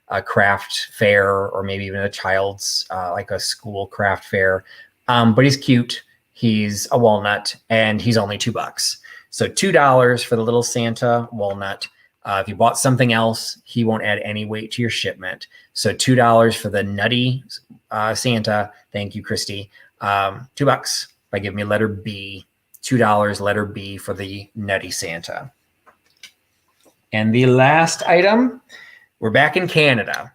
a craft fair, or maybe even a child's, like a school craft fair. But he's cute. He's a walnut, and he's only $2. So $2 for the little Santa walnut. If you bought something else, he won't add any weight to your shipment. So $2 for the nutty Santa. Thank you, Christy. $2 by giving me letter B. $2 letter B for the nutty Santa. And the last item, we're back in Canada.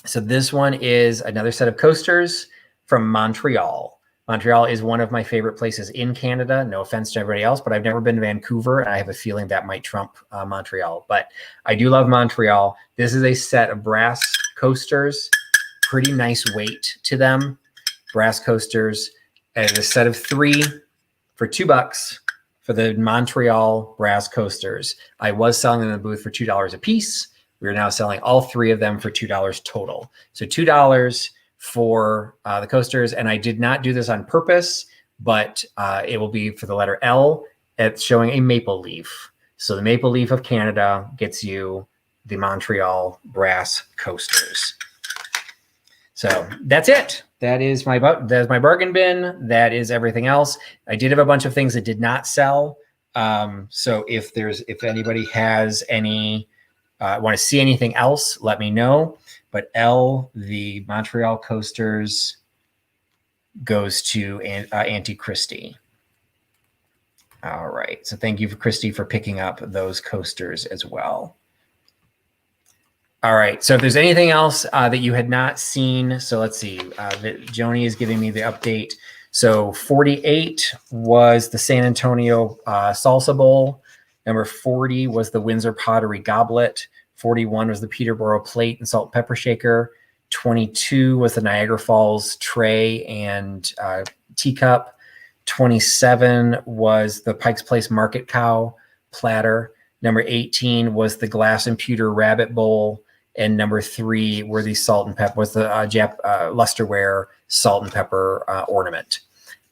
So this one is another set of coasters from Montreal. Montreal is one of my favorite places in Canada. No offense to everybody else, but I've never been to Vancouver, and I have a feeling that might trump Montreal. But I do love Montreal. This is a set of brass coasters. Pretty nice weight to them. Brass coasters. And a set of 3 for $2 for the Montreal brass coasters. I was selling them in the booth for $2 a piece. We're now selling all 3 of them for $2 total. So $2 for the coasters. And I did not do this on purpose, but it will be for the letter L. It's showing a maple leaf. So the maple leaf of Canada gets you the Montreal brass coasters. So that's it. That is my bargain bin. That is everything else. I did have a bunch of things that did not sell. So if anybody has any, want to see anything else, let me know. But L, the Montreal coasters, goes to Auntie Christy. All right. So thank you, Christy, for picking up those coasters as well. All right. So if there's anything else that you had not seen, so let's see. Joni is giving me the update. So 48 was the San Antonio Salsa Bowl. Number 40 was the Windsor Pottery Goblet. 41 was the Peterborough Plate and Salt and Pepper Shaker. 22 was the Niagara Falls Tray and Teacup. 27 was the Pike's Place Market Cow Platter. Number 18 was the Glass and Pewter Rabbit Bowl. And number 3 were the salt and pepper, was the Lusterware salt and pepper ornament.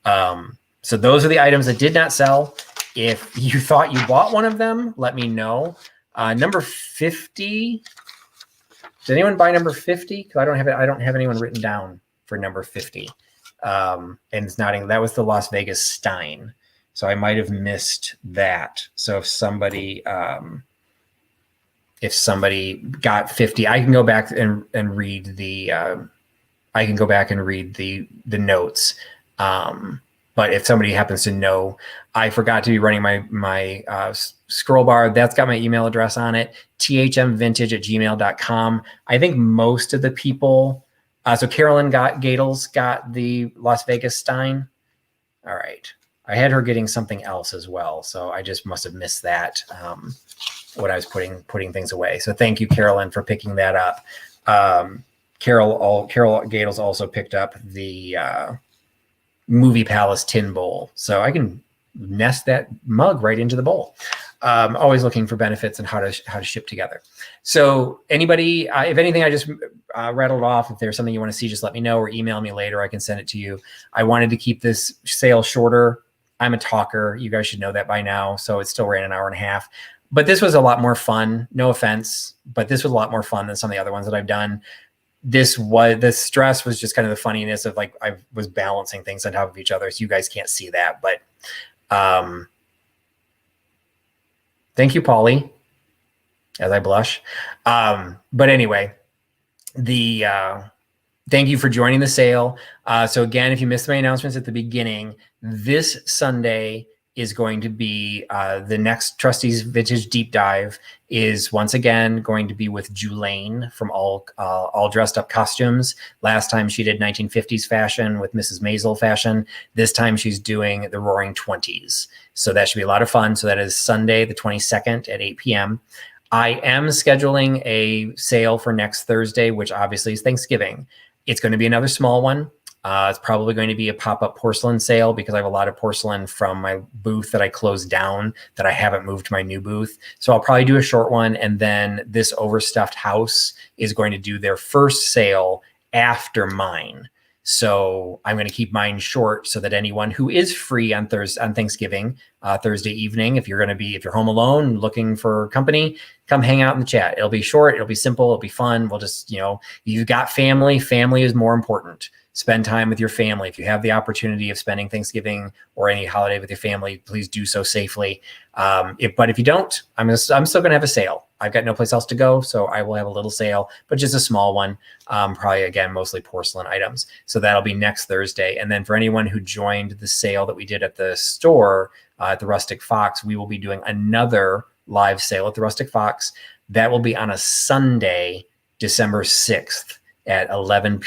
So those are the items that did not sell. If you thought you bought one of them, let me know. Number 50. Did anyone buy number 50? Because I don't have anyone written down for number 50. And it's nodding. That was the Las Vegas Stein. So I might have missed that. So if somebody got 50, I can go back and read the notes. But if somebody happens to know, I forgot to be running my scroll bar, that's got my email address on it, thmvintage@gmail.com. I think most of the people, so Carolyn Gadels got the Las Vegas Stein. All right. I had her getting something else as well, so I just must have missed that when I was putting things away. So thank you, Carolyn, for picking that up. Carol Gadels also picked up the Movie Palace tin bowl, so I can nest that mug right into the bowl. Always looking for benefits and how to ship together. So anybody, if anything, I just rattled off. If there's something you want to see, just let me know or email me later. I can send it to you. I wanted to keep this sale shorter. I'm a talker. You guys should know that by now. So it still ran an hour and a half. But this was a lot more fun. No offense, but this was a lot more fun than some of the other ones that I've done. The stress was just kind of the funniness of like I was balancing things on top of each other. So you guys can't see that, but thank you, Polly, as I blush. But anyway, thank you for joining the sale. So again, if you missed my announcements at the beginning, this Sunday is going to be the next Trustee's Vintage Deep Dive is once again going to be with Julaine from All Dressed Up Costumes. Last time she did 1950s fashion with Mrs. Maisel fashion. This time she's doing the Roaring 20s. So that should be a lot of fun. So that is Sunday, the 22nd at 8 p.m. I am scheduling a sale for next Thursday, which obviously is Thanksgiving. It's going to be another small one. It's probably going to be a pop-up porcelain sale because I have a lot of porcelain from my booth that I closed down that I haven't moved to my new booth. So I'll probably do a short one. And then this Overstuffed House is going to do their first sale after mine. So I'm going to keep mine short so that anyone who is free on Thanksgiving, Thursday evening, if you're home alone looking for company, come hang out in the chat. It'll be short. It'll be simple. It'll be fun. We'll just, you've got family. Family is more important. Spend time with your family. If you have the opportunity of spending Thanksgiving or any holiday with your family, please do so safely. But if you don't, I'm still going to have a sale. I've got no place else to go, so I will have a little sale, but just a small one. Probably, again, mostly porcelain items. So that'll be next Thursday. And then for anyone who joined the sale that we did at the store, at the Rustic Fox, we will be doing another live sale at the Rustic Fox. That will be on a Sunday, December 6th. At 11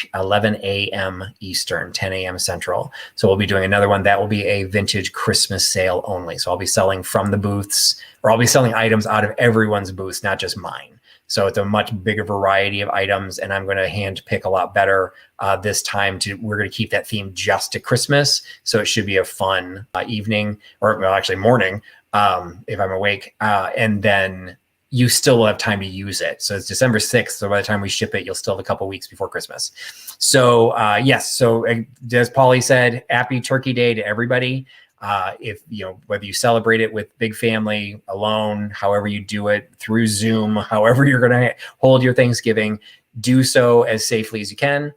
a.m. Eastern, 10 a.m. Central. So we'll be doing another one. That will be a vintage Christmas sale only. So I'll be selling from the booths, or I'll be selling items out of everyone's booths, not just mine. So it's a much bigger variety of items, and I'm going to hand pick a lot better this time. We're going to keep that theme just to Christmas. So it should be a fun evening, or well, actually morning, if I'm awake. And then you still will have time to use it. So it's December 6th. So by the time we ship it, you'll still have a couple weeks before Christmas. So yes. So as Polly said, happy Turkey Day to everybody. If whether you celebrate it with big family, alone, however you do it, through Zoom, however you're going to hold your Thanksgiving, do so as safely as you can.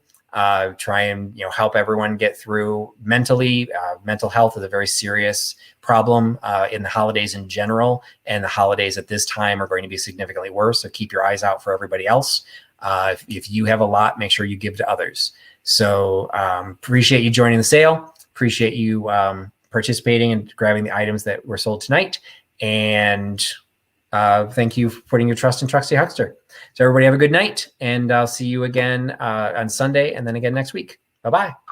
Try and help everyone get through mentally. Mental health is a very serious problem in the holidays in general, and the holidays at this time are going to be significantly worse. So keep your eyes out for everybody else. If you have a lot, make sure you give to others. So appreciate you joining the sale. Appreciate you participating and grabbing the items that were sold tonight. And thank you for putting your trust in Trusty Huckster. So everybody have a good night, and I'll see you again on Sunday and then again next week. Bye-bye.